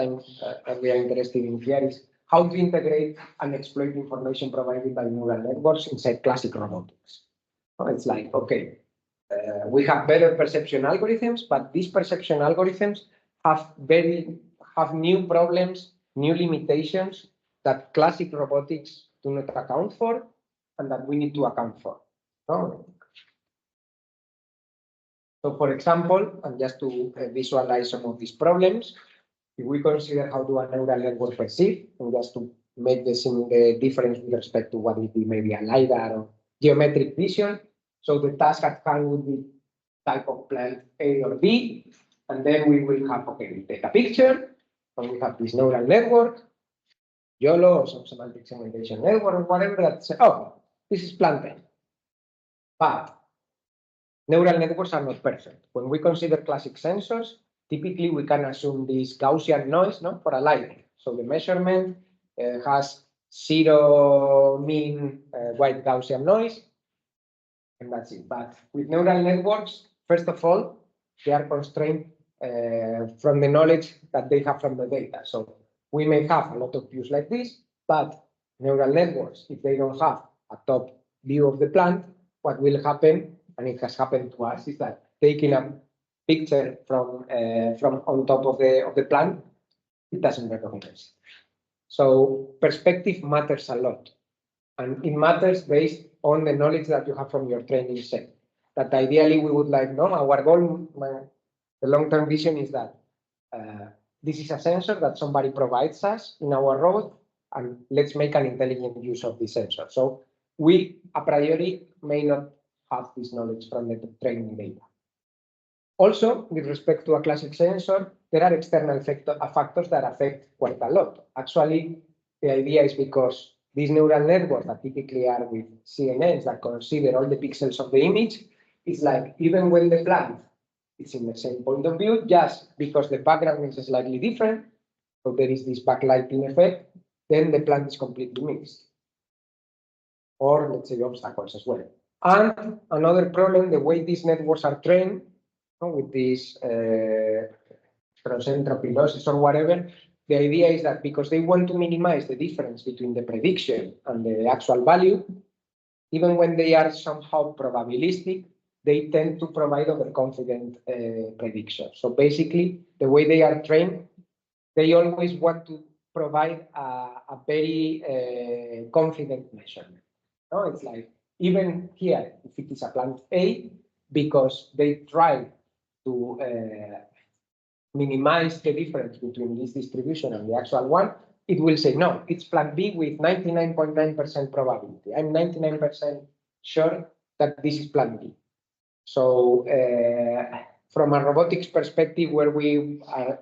we are interested in here is how to integrate and exploit information provided by neural networks inside classic robotics. It's like, okay, we have better perception algorithms, but these perception algorithms have new problems, new limitations that classic robotics do not account for, and that we need to account for. So, for example, and just to visualize some of these problems, if we consider how do a neural network perceive, and just to make the difference with respect to what would be maybe a LiDAR or geometric vision. So the task at hand would be type of plant A or B, and then we will have, okay, we take a picture, and we have this neural network, YOLO or some semantic segmentation network or whatever that says, oh, this is plant A. But neural networks are not perfect. When we consider classic sensors, typically we can assume this Gaussian noise for a LiDAR. So the measurement has zero mean white Gaussian noise, and that's it. But with neural networks, first of all, they are constrained from the knowledge that they have from the data. So we may have a lot of views like this, but neural networks, if they don't have a top view of the plant, what will happen, and it has happened to us, is that taking a picture from on top of the plant, it doesn't recognize it. So perspective matters a lot, and it matters based on the knowledge that you have from your training set. That ideally we would like, our goal, the long-term vision is that this is a sensor that somebody provides us in our robot, and let's make an intelligent use of this sensor. So we, a priori, may not have this knowledge from the training data. Also, with respect to a classic sensor, there are external factors that affect quite a lot. Actually, the idea is because these neural networks that typically are with CNNs that consider all the pixels of the image, it's like even when the plant is in the same point of view, just because the background is slightly different, so there is this backlighting effect, then the plant is completely mixed. Or let's say obstacles as well. And another problem, the way these networks are trained, with this cross-entropy losses or whatever, the idea is that because they want to minimize the difference between the prediction and the actual value, even when they are somehow probabilistic, they tend to provide overconfident predictions. So basically, the way they are trained, they always want to provide a very confident measurement. It's like, even here, if it is a plant A, because they try to minimize the difference between this distribution and the actual one, it will say, no, it's plant B with 99.9% probability. I'm 99% sure that this is plant B. So from a robotics perspective, where we are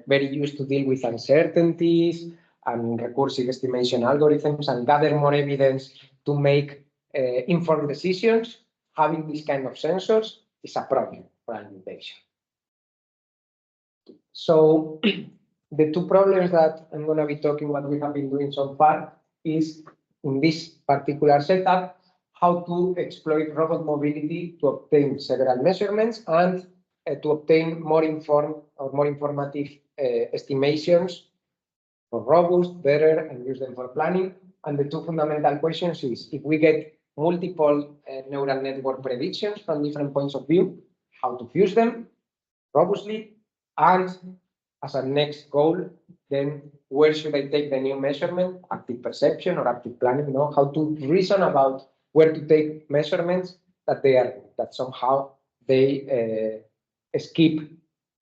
very used to deal with uncertainties and recursive estimation algorithms and gather more evidence to make informed decisions, having this kind of sensors is a problem for implementation. So the two problems that I'm going to be talking what we have been doing so far is in this particular setup, how to exploit robot mobility to obtain several measurements and to obtain more informed or more informative estimations for robust, better, and use them for planning. And the two fundamental questions is, if we get multiple neural network predictions from different points of view, how to fuse them robustly, and as a next goal, then where should I take the new measurement, active perception or active planning, how to reason about where to take measurements that somehow they skip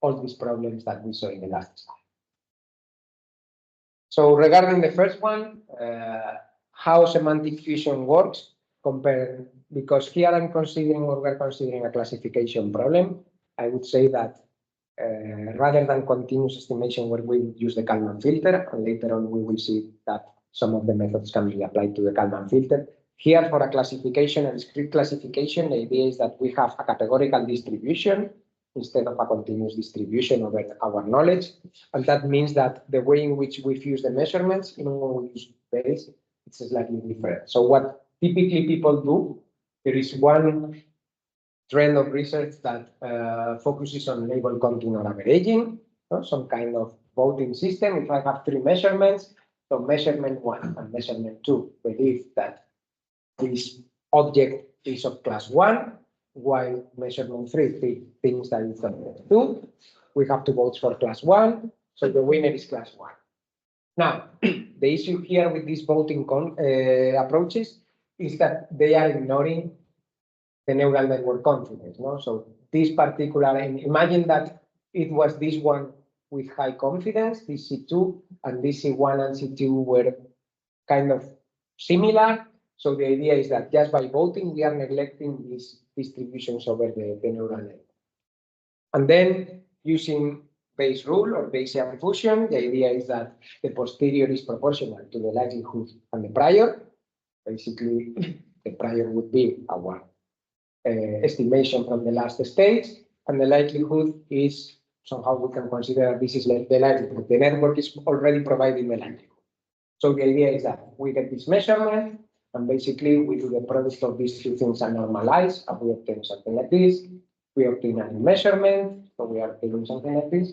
all these problems that we saw in the last slide. So regarding the first one, how semantic fusion works, compare, because here I'm considering, or we're considering a classification problem, I would say that rather than continuous estimation where we use the Kalman filter, and later on we will see that some of the methods can be applied to the Kalman filter. Here for a classification and discrete classification, the idea is that we have a categorical distribution instead of a continuous distribution over our knowledge. And that means that the way in which we fuse the measurements, even when we use base, it's slightly different. So what typically people do, there is one trend of research that focuses on label counting or averaging, some kind of voting system. If I have three measurements, so measurement 1 and measurement 2 believe that this object is of class 1, while measurement 3 thinks that it's of class 2. We have two votes for class 1, so the winner is class 1. Now, the issue here with these voting approaches is that they are ignoring the neural network confidence. No? So this particular, imagine that it was this one with high confidence, this C2, and this C1 and C2 were kind of similar. So the idea is that just by voting, we are neglecting these distributions over the neural network. And then using Bayes' rule or Bayesian fusion, the idea is that the posterior is proportional to the likelihood and the prior. Basically, the prior would be our estimation from the last stage, and the likelihood is somehow we can consider this is the likelihood. The network is already providing the likelihood. So the idea is that we get this measurement, and basically we do the product of these two things and normalize, and we obtain something like this. We obtain a new measurement, so we are obtaining something like this.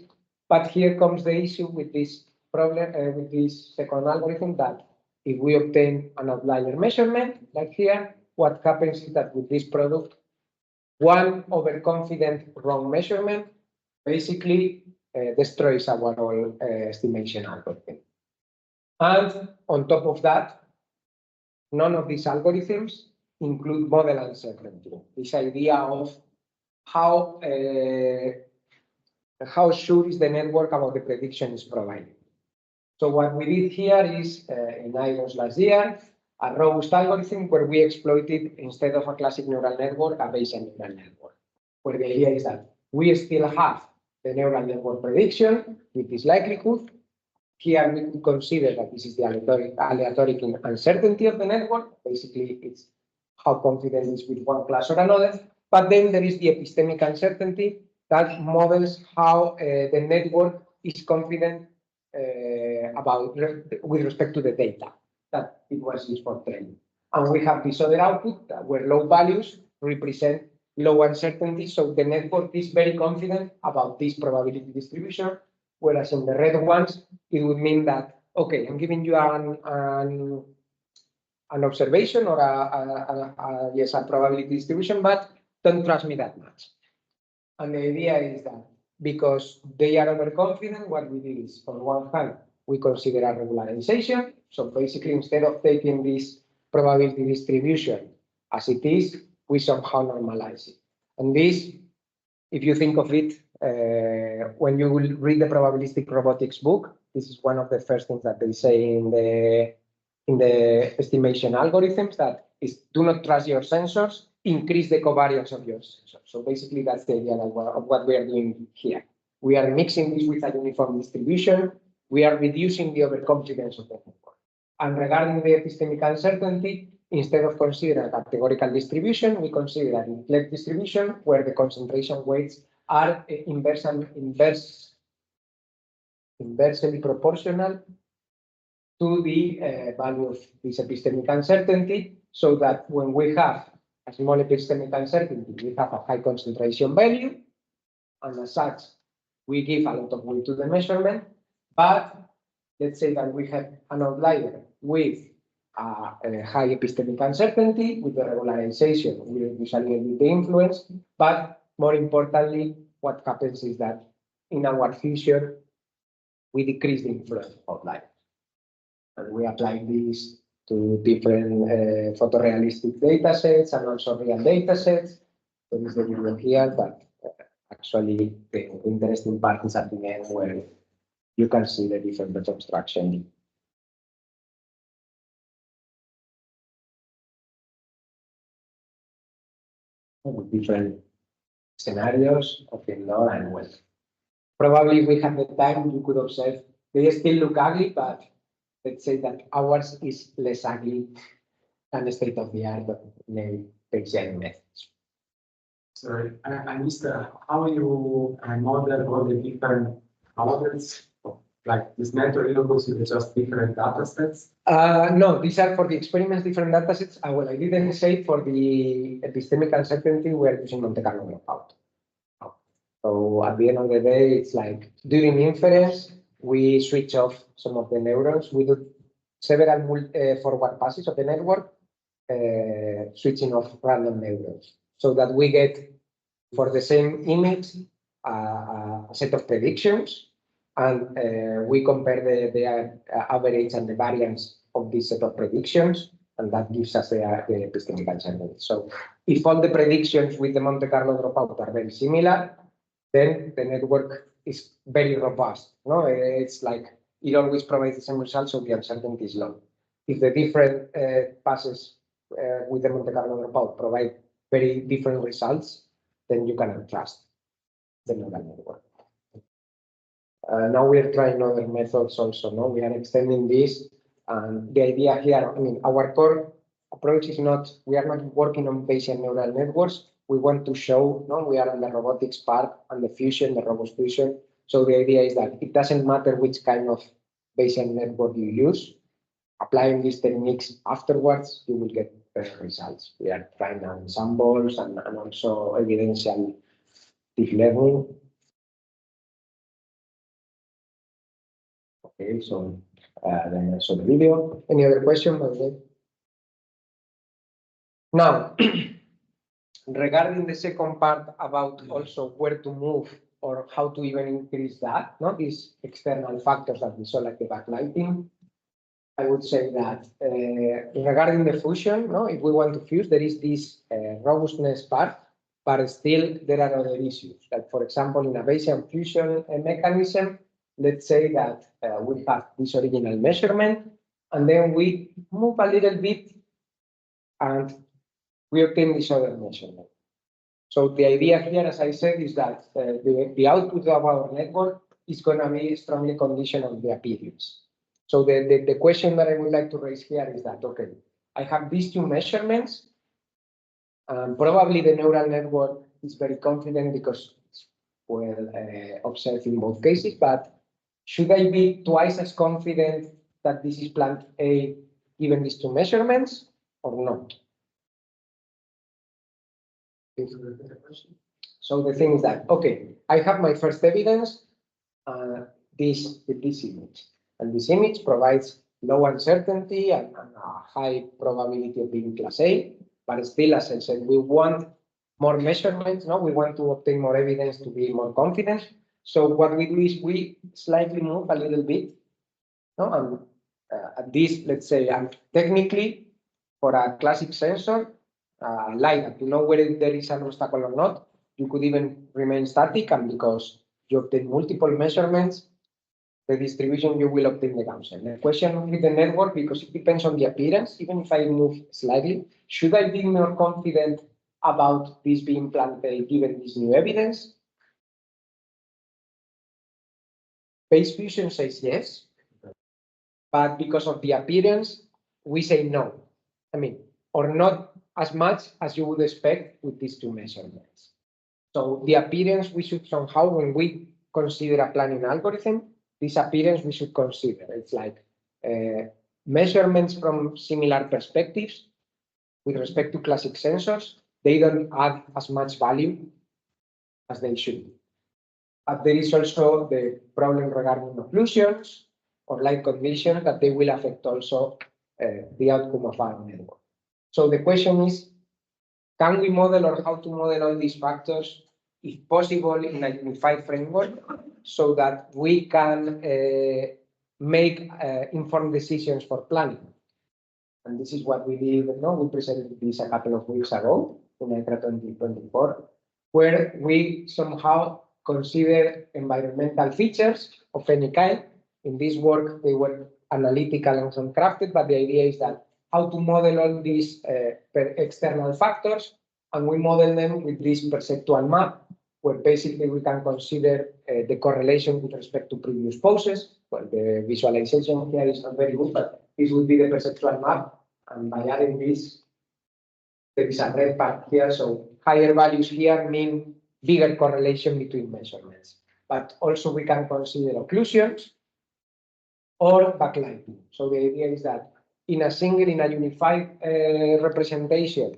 But here comes the issue with this problem, with this second algorithm, that if we obtain an outlier measurement, like here, what happens is that with this product, one overconfident wrong measurement basically destroys our whole estimation algorithm. And on top of that, none of these algorithms include model uncertainty. This idea of how sure is the network about the prediction is provided. So what we did here is in IEEE last year, a robust algorithm where we exploited, instead of a classic neural network, a Bayesian neural network, where the idea is that we still have the neural network prediction with this likelihood. Here we could consider that this is the aleatoric uncertainty of the network. Basically, it's how confident it is with one class or another. But then there is the epistemic uncertainty that models how the network is confident with respect to the data that it was used for training. And we have this other output where low values represent low uncertainty. So the network is very confident about this probability distribution, whereas in the red ones, it would mean that, okay, I'm giving you an observation or a probability distribution, but don't trust me that much. And the idea is that because they are overconfident, what we do is, on one hand, we consider a regularization. So basically, instead of taking this probability distribution as it is, we somehow normalize it. And this, if you think of it, when you will read the probabilistic robotics book, this is one of the first things that they say in the estimation algorithms, that is, do not trust your sensors, increase the covariance of your sensors. So basically, that's the idea of what we are doing here. We are mixing this with a uniform distribution. We are reducing the overconfidence of the network. And regarding the epistemic uncertainty, instead of considering a categorical distribution, we consider an intelligent distribution where the concentration weights are inversely proportional to the value of this epistemic uncertainty, so that when we have a small epistemic uncertainty, we have a high concentration value, and as such, we give a lot of weight to the measurement. But let's say that we have an outlier with a high epistemic uncertainty, with the regularization, we reduce a little bit the influence. But more importantly, what happens is that in our future, we decrease the influence of outliers. And we apply this to different photorealistic data sets and also real data sets. There is the video here, but actually the interesting part is at the end where you can see the different abstraction different scenarios of indoor and well. Probably if we have the time, you could observe they still look ugly, but let's say that ours is less ugly than the state of the art of the Bayesian methods. Sorry, I missed how you model all the different models, like this method looks with just different data sets? No, these are for the experiments, different data sets. Well, I didn't say for the epistemic uncertainty, we're using Monte Carlo dropout. So at the end of the day, it's like during inference, we switch off some of the neurons. We do several forward passes of the network, switching off random neurons, so that we get, for the same image, a set of predictions, and we compare the average and the variance of this set of predictions, and that gives us the epistemic uncertainty. So if all the predictions with the Monte Carlo dropout are very similar, then the network is very robust. No, it's like it always provides the same result, so the uncertainty is low. If the different passes with the Monte Carlo dropout provide very different results, then you cannot trust the neural network. Now we are trying other methods also. No, we are extending this, and the idea here, I mean, our core approach is not, we are not working on Bayesian neural networks. We want to show, no, we are on the robotics part and the fusion, the robust fusion. So the idea is that it doesn't matter which kind of Bayesian network you use. Applying these techniques afterwards, you will get better results. We are trying ensembles and also evidential deep learning. Okay, so then I saw the video. Any other question? Now, regarding the second part about also where to move or how to even increase that, no, these external factors that we saw like the backlighting, I would say that regarding the fusion, no, if we want to fuse, there is this robustness part, but still there are other issues. Like for example, in a Bayesian fusion mechanism, let's say that we have this original measurement, and then we move a little bit and we obtain this other measurement. So the idea here, as I said, is that the output of our network is going to be strongly conditioned on the appearance. So the question that I would like to raise here is that, okay, I have these two measurements, and probably the neural network is very confident because it's well observed in both cases, but should I be twice as confident that this is plant A given these two measurements or not? So the thing is that, okay, I have my first evidence, this image, and this image provides low uncertainty and a high probability of being class A, but still, as I said, we want more measurements, no? We want to obtain more evidence to be more confident. So what we do is we slightly move a little bit, no? And at this, let's say, technically, for a classic sensor, LiDAR, to know whether there is an obstacle or not, you could even remain static, and because you obtain multiple measurements, the distribution you will obtain the Gaussian. The question with the network, because it depends on the appearance, even if I move slightly, should I be more confident about this being planted given this new evidence? Bayes fusion says yes, but because of the appearance, we say no. I mean, or not as much as you would expect with these two measurements. So the appearance we should somehow, when we consider a planning algorithm, this appearance we should consider. It's like measurements from similar perspectives with respect to classic sensors. They don't add as much value as they should. But there is also the problem regarding occlusions or light conditions that they will affect also the outcome of our network. So the question is, can we model or how to model all these factors, if possible, in a unified framework so that we can make informed decisions for planning? And this is what we did. We presented this a couple of weeks ago in ECRA 2024, where we somehow consider environmental features of any kind. In this work, they were analytical and handcrafted, but the idea is that how to model all these external factors and we model them with this perceptual map, where basically we can consider the correlation with respect to previous poses. Well, the visualization here is not very good, but this would be the perceptual map. And by adding this, there is a red part here. So higher values here mean bigger correlation between measurements. But also we can consider occlusions or backlighting. So the idea is that in a unified representation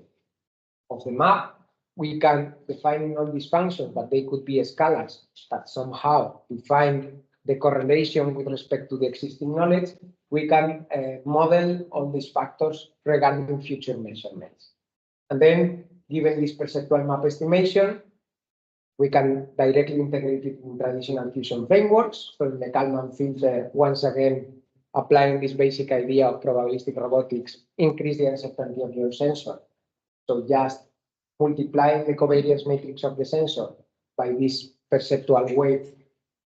of the map, we can define all these functions, but they could be scalars that somehow define the correlation with respect to the existing knowledge. We can model all these factors regarding future measurements. And then, given this perceptual map estimation, we can directly integrate it in traditional fusion frameworks. So in the Kalman filter, once again, applying this basic idea of probabilistic robotics, increase the uncertainty of your sensor. So just multiplying the covariance matrix of the sensor by this perceptual weight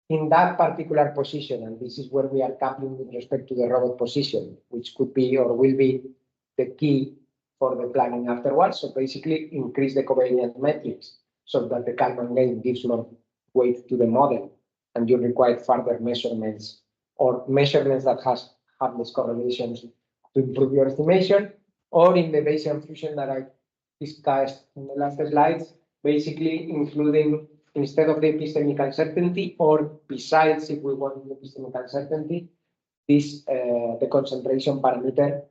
in that particular position, and this is where we are coupling with respect to the robot position, which could be or will be the key for the planning afterwards. So basically increase the covariance matrix so that the Kalman gain gives more weight to the model, and you require further measurements or measurements that have less correlations to improve your estimation, or in the Bayesian fusion that I discussed in the last slides, basically including, instead of the epistemic uncertainty, or besides, if we want the epistemic uncertainty, this the concentration parameter,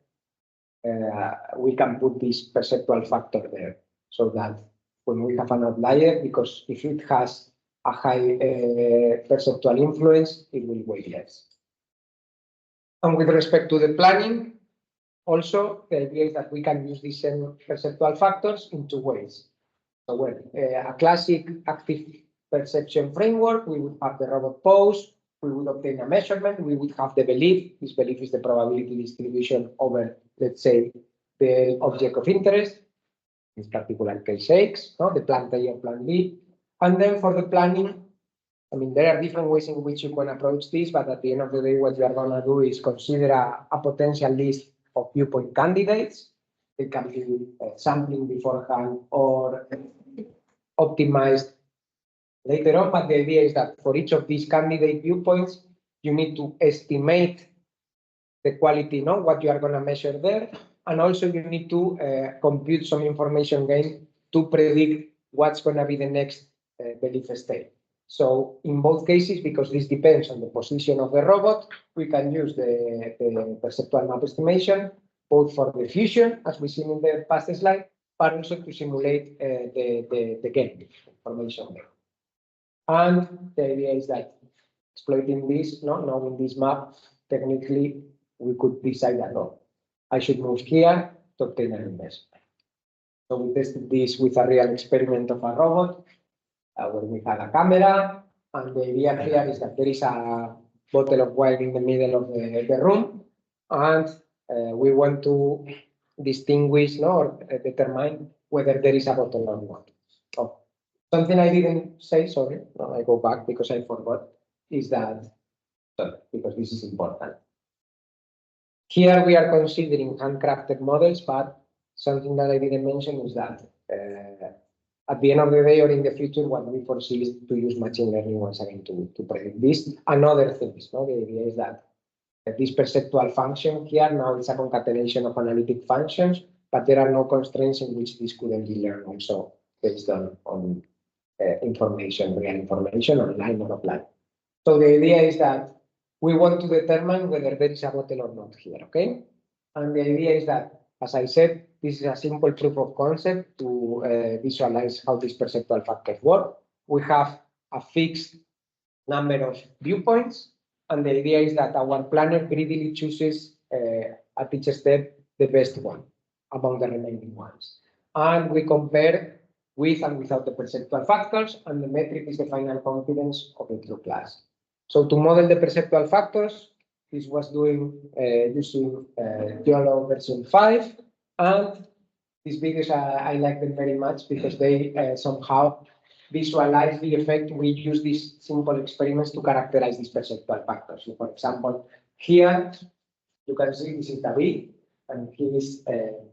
we can put this perceptual factor there, so that when we have an outlier, because if it has a high perceptual influence, it will weigh less. And with respect to the planning, also, the idea is that we can use these same perceptual factors in two ways. So when a classic active perception framework, we would have the robot pose, we would obtain a measurement, we would have the belief. This belief is the probability distribution over, let's say, the object of interest, in this particular case X, no? The plan A or plan B. And then for the planning, I mean, there are different ways in which you can approach this, but at the end of the day, what you are going to do is consider a potential list of viewpoint candidates. They can be sampling beforehand or optimized later on, but the idea is that for each of these candidate viewpoints, you need to estimate the quality, what you are going to measure there, and also you need to compute some information gain to predict what's going to be the next belief state. So in both cases, because this depends on the position of the robot, we can use the perceptual map estimation, both for the fusion, as we've seen in the past slide, but also to simulate the gain information there. And the idea is that exploiting this, knowing this map, technically, we could decide that, I should move here to obtain an investment. So we tested this with a real experiment of a robot, where we had a camera, and the idea here is that there is a bottle of wine in the middle of the room, and we want to distinguish or determine whether there is a bottle or not. Oh, something I didn't say, sorry, I go back because I forgot, is that, because this is important. Here we are considering handcrafted models, but something that I didn't mention is that at the end of the day or in the future, what we foresee is to use machine learning once again to predict this and other things. The idea is that this perceptual function here now is a concatenation of analytic functions, but there are no constraints in which this couldn't be learned also based on information, real information, online or offline. So the idea is that we want to determine whether there is a bottle or not here, okay? And the idea is that, as I said, this is a simple proof of concept to visualize how these perceptual factors work. We have a fixed number of viewpoints, and the idea is that our planner greedily chooses at each step the best one among the remaining ones. And we compare with and without the perceptual factors, and the metric is the final confidence of the true class. So to model the perceptual factors, this was doing using YOLO version 5, and these videos I like them very much because they somehow visualize the effect. We use these simple experiments to characterize these perceptual factors. So for example, here you can see this is David, and he is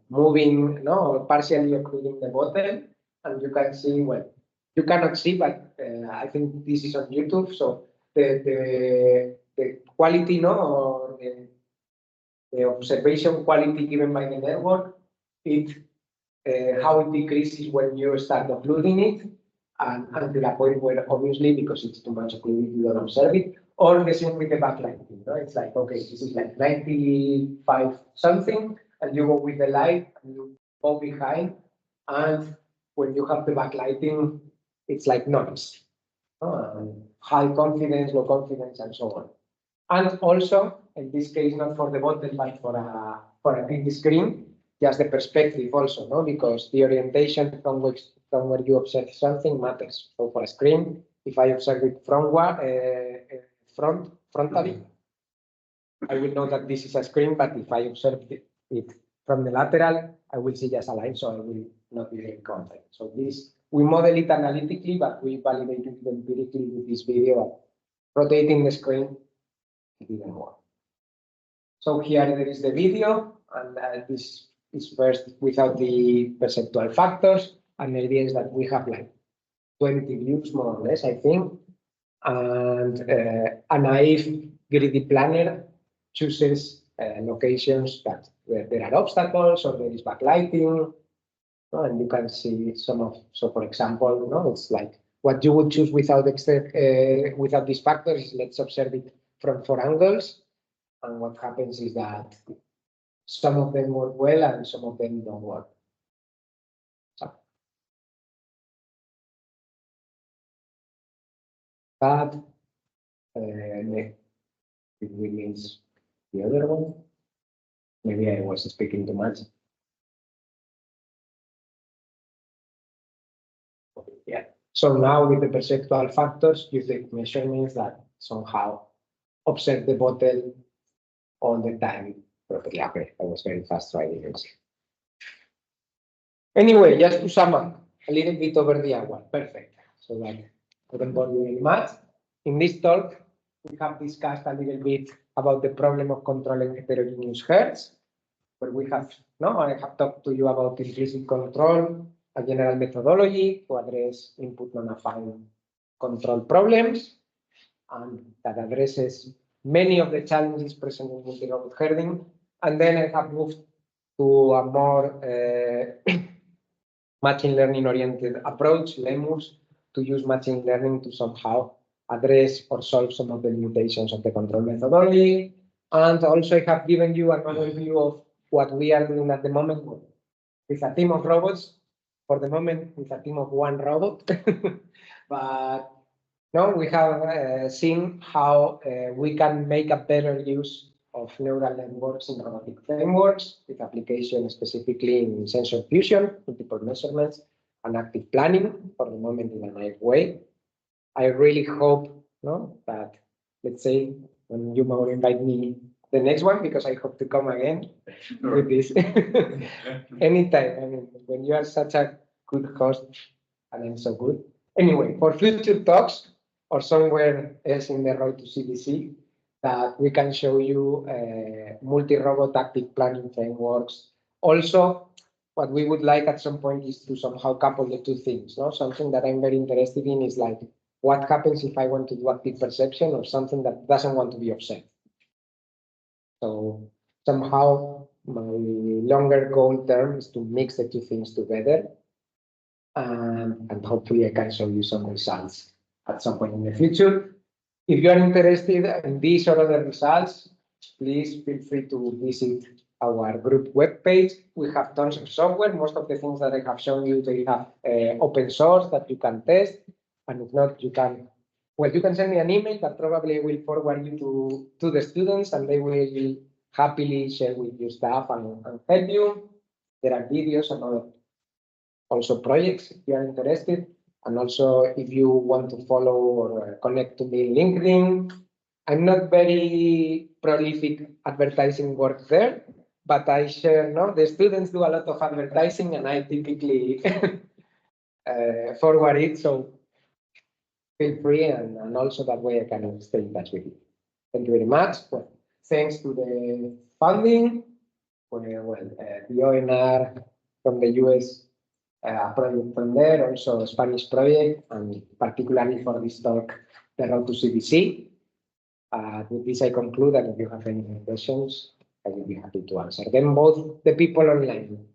moving, partially occluding the bottle. and you can see, well, you cannot see, but I think this is on YouTube. So the quality, no, or the observation quality given by the network, how it decreases when you start uploading it, and until a point where obviously because it's too much uploaded, you don't observe it. Or the same with the backlighting, no? It's like, okay, this is like 95 something, and you go with the light and you go behind, and when you have the backlighting, it's like noise. High confidence, low confidence, and so on. And also, in this case, not for the bottom, but for a big screen, just the perspective also, no? Because the orientation from where you observe something matters. So for a screen, if I observe it frontally, I will know that this is a screen, but if I observe it from the lateral, I will see just a line, so I will not be very confident. So this, we model it analytically, but we validate it empirically with this video. Rotating the screen, it didn't work. So here there is the video, and this is first without the perceptual factors, and the idea is that we have like 20 views more or less, I think, and a naive greedy planner chooses locations that where there are obstacles or there is backlighting, and you can see some of, so for example, it's like what you would choose without without these factors is let's observe it from 4 angles, and what happens is that some of them work well and some of them don't work. So that it means the other one. Maybe I was speaking too much. Yeah. So now with the perceptual factors, you take measurements that somehow observe the bottle all the time properly. Okay, I was very fast writing it. Anyway, just to sum up a little bit over the hour. Perfect. So that I don't bore you very much. In this talk, we have discussed a little bit about the problem of controlling heterogeneous hertz, where we have, I have talked to you about implicit control, a general methodology to address input non-affine control problems, and that addresses many of the challenges present in multi-robot herding. And then I have moved to a more machine learning oriented approach, Lemurs, to use machine learning to somehow address or solve some of the limitations of the control methodology. And also I have given you an overview of what we are doing at the moment with a team of robots, for the moment with a team of 1 robot. But no, we have seen how we can make a better use of neural networks in robotic frameworks, with application specifically in sensor fusion, multiple measurements, and active planning, for the moment in a naive way. I really hope that, let's say, when you might invite me the next one, because I hope to come again with this anytime. I mean, when you are such a good host, and I'm so good. Anyway, for future talks or somewhere else in the road to CDC, that we can show you multi-robot active planning frameworks. Also, what we would like at some point is to somehow couple the 2 things. Something that I'm very interested in is like, what happens if I want to do active perception or something that doesn't want to be observed? So somehow my longer goal term is to mix the 2 things together, and hopefully I can show you some results at some point in the future. If you are interested in these or other results, please feel free to visit our group webpage. We have tons of software. Most of the things that I have shown you, they have open source that you can test. And if not, you can send me an email that probably will forward you to the students, and they will happily share with you stuff and help you. There are videos and other also projects if you are interested. And also, if you want to follow or connect to me in LinkedIn, I'm not very prolific advertising work there, but I share, the students do a lot of advertising, and I typically forward it. So feel free, and also that way I can stay in touch with you. Thank you very much. Well, thanks to the funding, the ONR from the US a project from there, also a Spanish project, and particularly for this talk, the road to CDC. With this, I conclude, and if you have any questions, I will be happy to answer them, both the people online